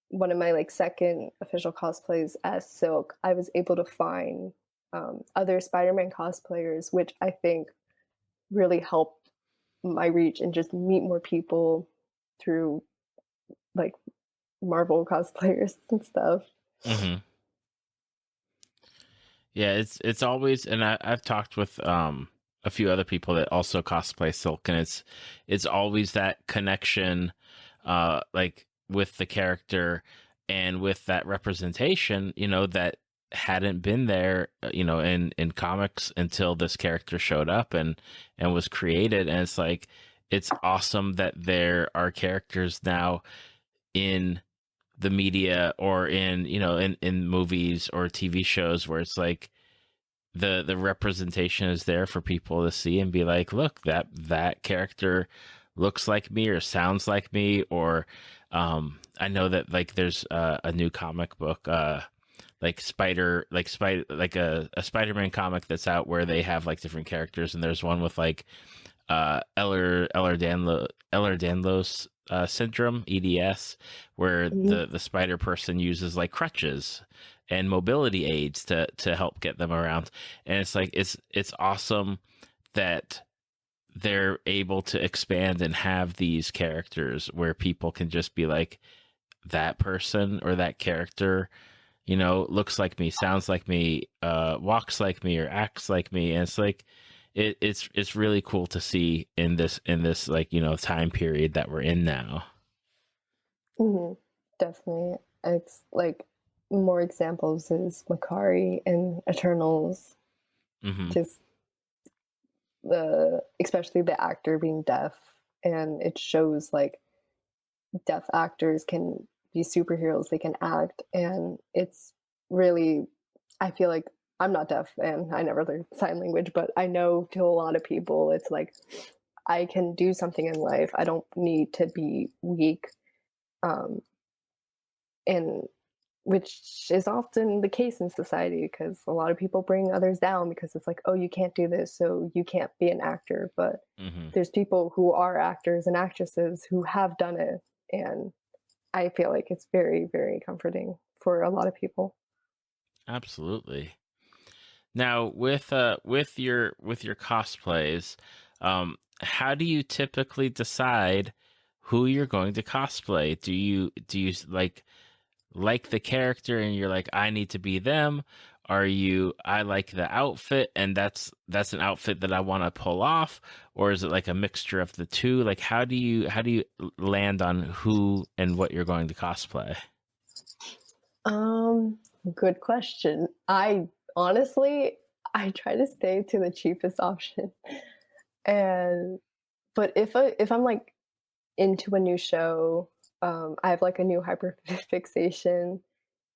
one of my like second official cosplays as Silk, I was able to find other Spider-Man cosplayers, which I think really helped my reach and just meet more people through like Marvel cosplayers and stuff. Hmm. Yeah, it's always, and I've talked with a few other people that also cosplay Silk, and it's always that connection, like with the character and with that representation, that hadn't been there, in comics until this character showed up and was created, and it's like it's awesome that there are characters now in the media or in in movies or TV shows where it's like the representation is there for people to see and be like, look, that character looks like me or sounds like me. Or I know that like there's a new comic book, like a Spider-Man comic that's out where they have like different characters, and there's one with like Ehlers-Danlos syndrome, EDS, where Mhm. the spider person uses like crutches, and mobility aids to help get them around. And it's like it's awesome that they're able to expand and have these characters where people can just be like, that person or that character, you know, looks like me, sounds like me, walks like me, or acts like me. And it's like it's really cool to see in this like, you know, time period that we're in now. Hmm. Definitely. It's like more examples is Makari and Eternals. Mm-hmm. Just especially the actor being deaf, and it shows like deaf actors can be superheroes, they can act, and it's really, I feel like I'm not deaf and I never learned sign language, but I know to a lot of people it's like I can do something in life. I don't need to be weak. Um, and which is often the case in society because a lot of people bring others down because it's like, oh, you can't do this, so you can't be an actor. But Mm-hmm. there's people who are actors and actresses who have done it, and I feel like it's very, very comforting for a lot of people. Absolutely. Now, with your cosplays, how do you typically decide who you're going to cosplay? Do you like the character and you're like, I need to be them? Are you, I like the outfit and that's an outfit that I want to pull off? Or is it like a mixture of the two? Like how do you land on who and what you're going to cosplay? Um, Good question. I honestly, I try to stay to the cheapest option. And but if I'm like into a new show, I have like a new hyperfixation.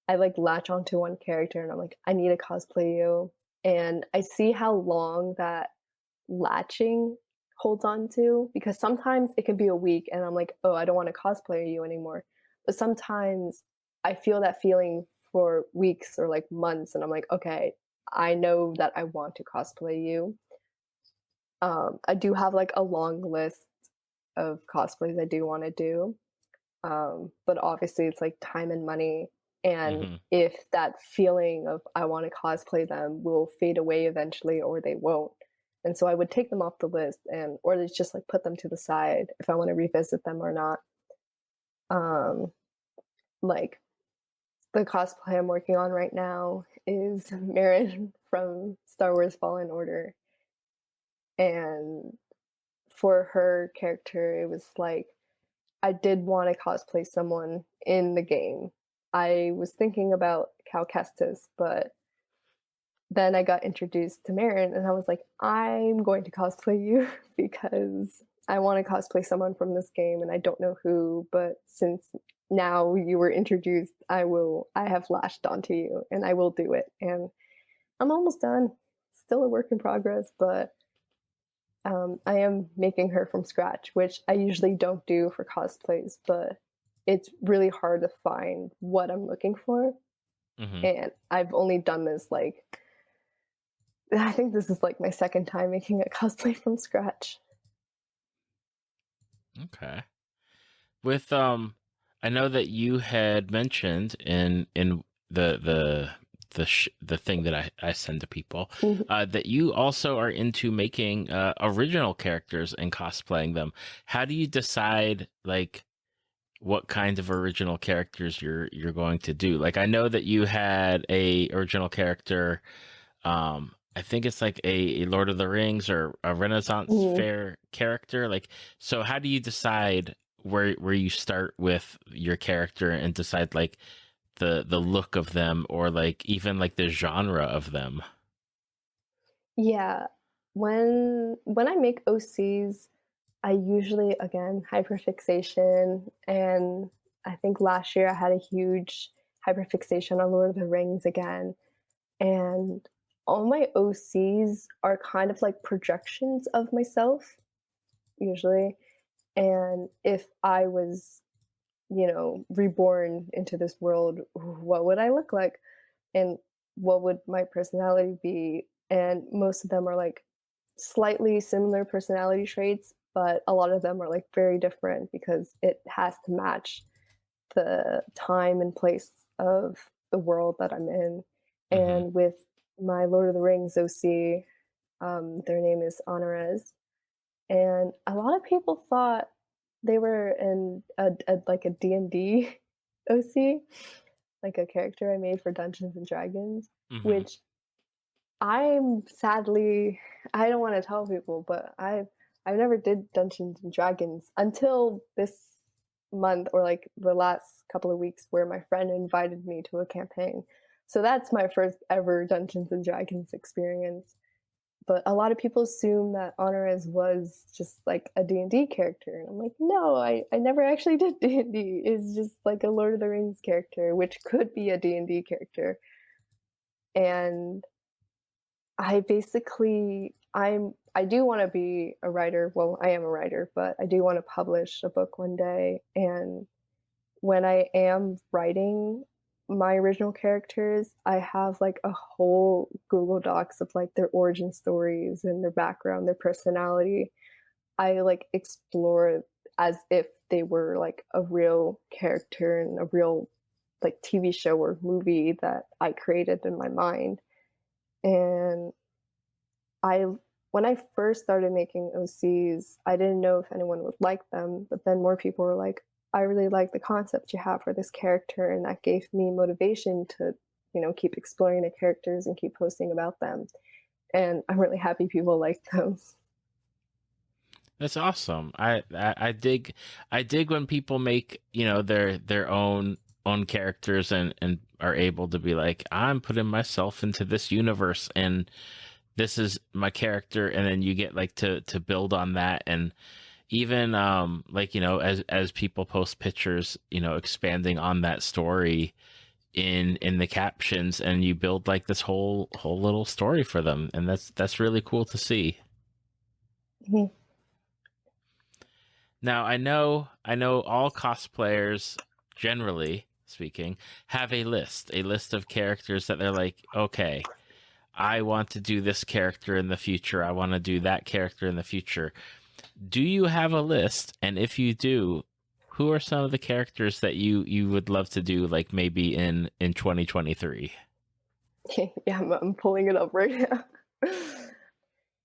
I like latch onto one character and I'm like, I need to cosplay you. And I see how long that latching holds on to because sometimes it can be a week and I'm like, oh, I don't want to cosplay you anymore. But sometimes I feel that feeling for weeks or like months and I'm like, okay, I know that I want to cosplay you. I do have like a long list of cosplays I do want to do. But obviously it's like time and money. And Mm-hmm. if that feeling of I want to cosplay them will fade away eventually or they won't. And so I would take them off the list and or just like put them to the side if I want to revisit them or not. Um like the cosplay I'm working on right now is Marin from Star Wars Fallen Order. And for her character, it was like I did want to cosplay someone in the game. I was thinking about Cal Kestis, but then I got introduced to Marin and I was like, I'm going to cosplay you because I want to cosplay someone from this game and I don't know who, but since now you were introduced, I have latched onto you and I will do it. And I'm almost done. Still a work in progress, but I am making her from scratch, which I usually don't do for cosplays, but it's really hard to find what I'm looking for. Mm-hmm. And I've only done this like, I think this is like my second time making a cosplay from scratch. Okay. With I know that you had mentioned in the thing that I send to people, Mhm. that you also are into making original characters and cosplaying them. How do you decide like what kinds of original characters you're going to do? Like I know that you had a original character, I think it's like a Lord of the Rings or a Renaissance Mhm. fair character. Like, so how do you decide where you start with your character and decide like the look of them or like even like the genre of them? Yeah. When I make OCs, I usually again hyperfixation and I think last year I had a huge hyperfixation on Lord of the Rings again. And all my OCs are kind of like projections of myself, usually. And if I was, reborn into this world, what would I look like? And what would my personality be? And most of them are like slightly similar personality traits, but a lot of them are like very different because it has to match the time and place of the world that I'm in. Mm-hmm. And with my Lord of the Rings OC, their name is Honorez, and a lot of people thought they were in like a D&D OC, like a character I made for Dungeons and Dragons, Mm-hmm. which I'm sadly I don't want to tell people, but I've never did Dungeons and Dragons until this month or like the last couple of weeks where my friend invited me to a campaign. So that's my first ever Dungeons and Dragons experience. But a lot of people assume that Honoris was just like a D&D character. And I'm like, no, I never actually did D&D. It's just like a Lord of the Rings character, which could be a D&D character. And I do want to be a writer. Well, I am a writer, but I do want to publish a book one day. And when I am writing my original characters, I have like a whole Google Docs of like their origin stories and their background, their personality. I like explore as if they were like a real character in a real like TV show or movie that I created in my mind. And I when I first started making OCs, I didn't know if anyone would like them, but then more people were like, I really like the concept you have for this character, and that gave me motivation to, keep exploring the characters and keep posting about them. And I'm really happy people like them. That's awesome. I dig when people make, their own characters and are able to be like, I'm putting myself into this universe and this is my character, and then you get like to build on that. And even like, as people post pictures, expanding on that story in the captions, and you build like this whole little story for them, and that's really cool to see. Mhm. Now I know all cosplayers, generally speaking, have a list of characters that they're like, okay, I want to do this character in the future. I want to do that character in the future. Do you have a list? And if you do, who are some of the characters that you would love to do, like maybe in 2023? Yeah, I'm pulling it up right now.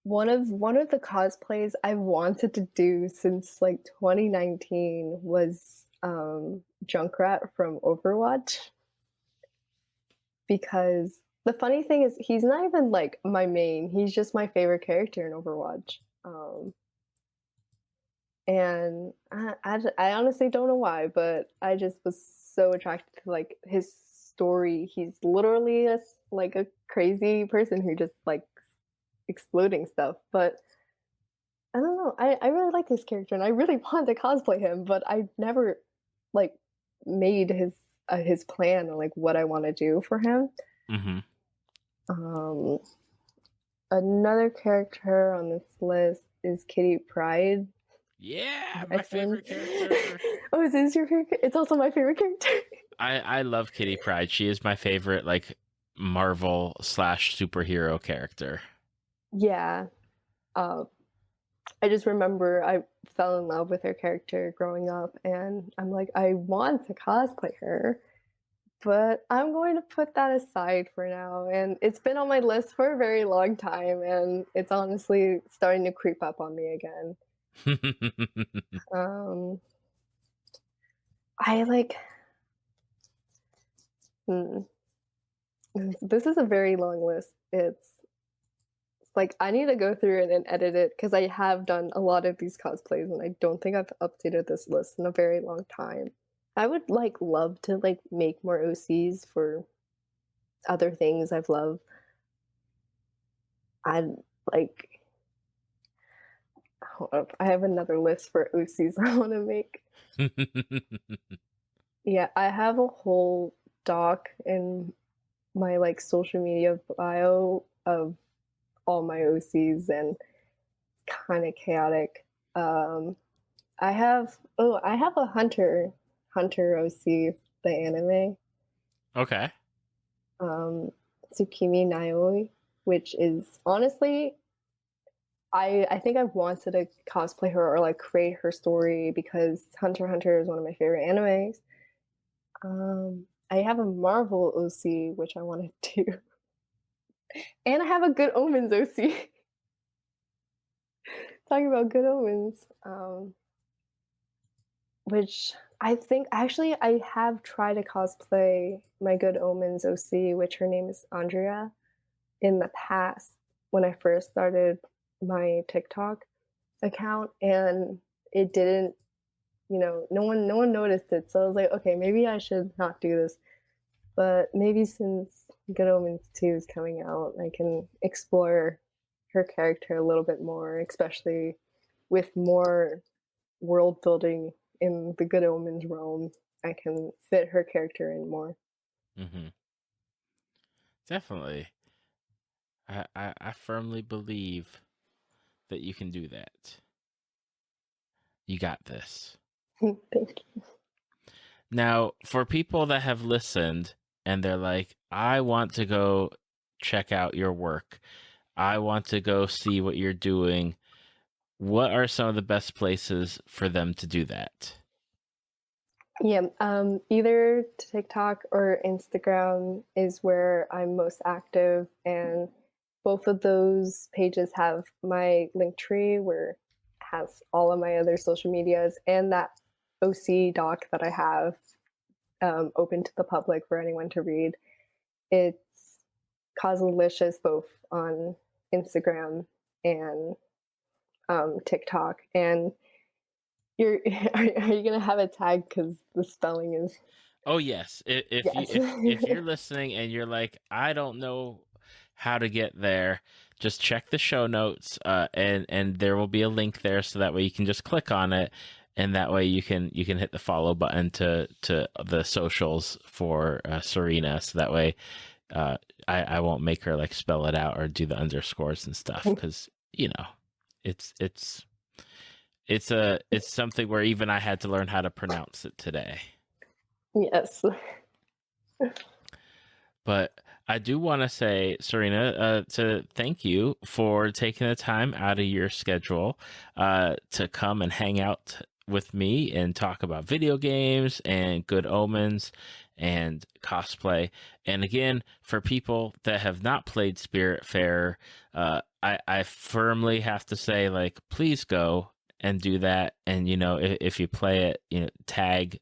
One of the cosplays I've wanted to do since like 2019 was Junkrat from Overwatch, because the funny thing is he's not even like my main. He's just my favorite character in Overwatch. And I honestly don't know why, but I just was so attracted to like his story. He's literally like a crazy person who just like exploding stuff. But I don't know. I really like this character and I really want to cosplay him, but I never like made his plan or like what I want to do for him. Mm-hmm. Um, Another character on this list is Kitty Pryde. Yeah, my X-Men. favorite character. Oh, is this your favorite? It's also my favorite character. I love Kitty Pryde. She is my favorite, like, Marvel slash superhero character. Yeah. Uh, I just remember I fell in love with her character growing up, and I'm like, I want to cosplay her, but I'm going to put that aside for now. And it's been on my list for a very long time, and it's honestly starting to creep up on me again. Um, I like. Hmm, this is a very long list. It's like I need to go through it and edit it because I have done a lot of these cosplays and I don't think I've updated this list in a very long time. I would like love to like make more OCs for other things I've loved. I'd like hold up. I have another list for OCs I want to make. Yeah, I have a whole doc in my like social media bio of all my OCs and kind of chaotic. Um, I have a Hunter OC, the anime. Okay. Tsukimi Naioi, which is honestly I think I've wanted to cosplay her or like create her story because Hunter x Hunter is one of my favorite animes. I have a Marvel OC, which I want to do. And I have a Good Omens OC. Talking about Good Omens, which I think actually I have tried to cosplay my Good Omens OC, which her name is Andrea, in the past when I first started my TikTok account, and it didn't, no one noticed it. So I was like, okay, maybe I should not do this. But maybe since Good Omens 2 is coming out, I can explore her character a little bit more, especially with more world building in the Good Omens realm. I can fit her character in more. Mm-hmm. Definitely. I firmly believe that you can do that. You got this. Thank you. Now, for people that have listened and they're like, I want to go check out your work, I want to go see what you're doing, what are some of the best places for them to do that? Yeah, either TikTok or Instagram is where I'm most active, and both of those pages have my link tree where it has all of my other social medias and that OC doc that I have open to the public for anyone to read. It's Causalicious both on Instagram and TikTok. And you're are you gonna have a tag because the spelling is? Oh yes. Yes. If you're listening and you're like, I don't know how to get there, just check the show notes, and there will be a link there, so that way you can just click on it, and that way you can hit the follow button to the socials for Serena, so that way I won't make her like spell it out or do the underscores and stuff, because it's something where even I had to learn how to pronounce it today. Yes. But I do want to say, Serena, to thank you for taking the time out of your schedule to come and hang out with me and talk about video games and Good Omens and cosplay. And again, for people that have not played Spiritfarer, I firmly have to say, like, please go and do that. And if you play it, tag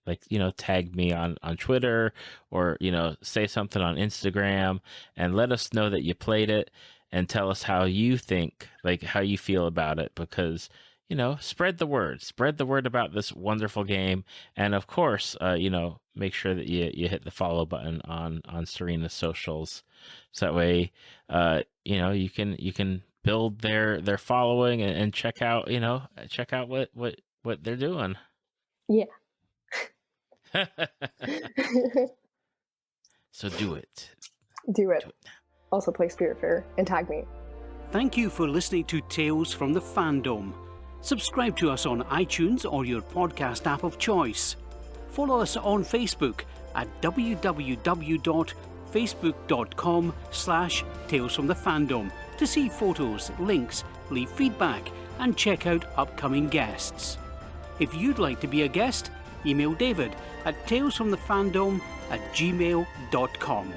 me on Twitter, or say something on Instagram and let us know that you played it, and tell us how you think, like how you feel about it, because spread the word about this wonderful game. And of course, make sure that you hit the follow button on Serena's socials, so that way you can build their following and check out what they're doing. Yeah. So do it. Do it. Also play Spiritfarer and tag me. Thank you for listening to Tales from the Fandom. Subscribe to us on iTunes or your podcast app of choice. Follow us on Facebook at www.facebook.com/talesfromthefandom to see photos, links, leave feedback, and check out upcoming guests. If you'd like to be a guest, email David at talesfromthefandom@gmail.com.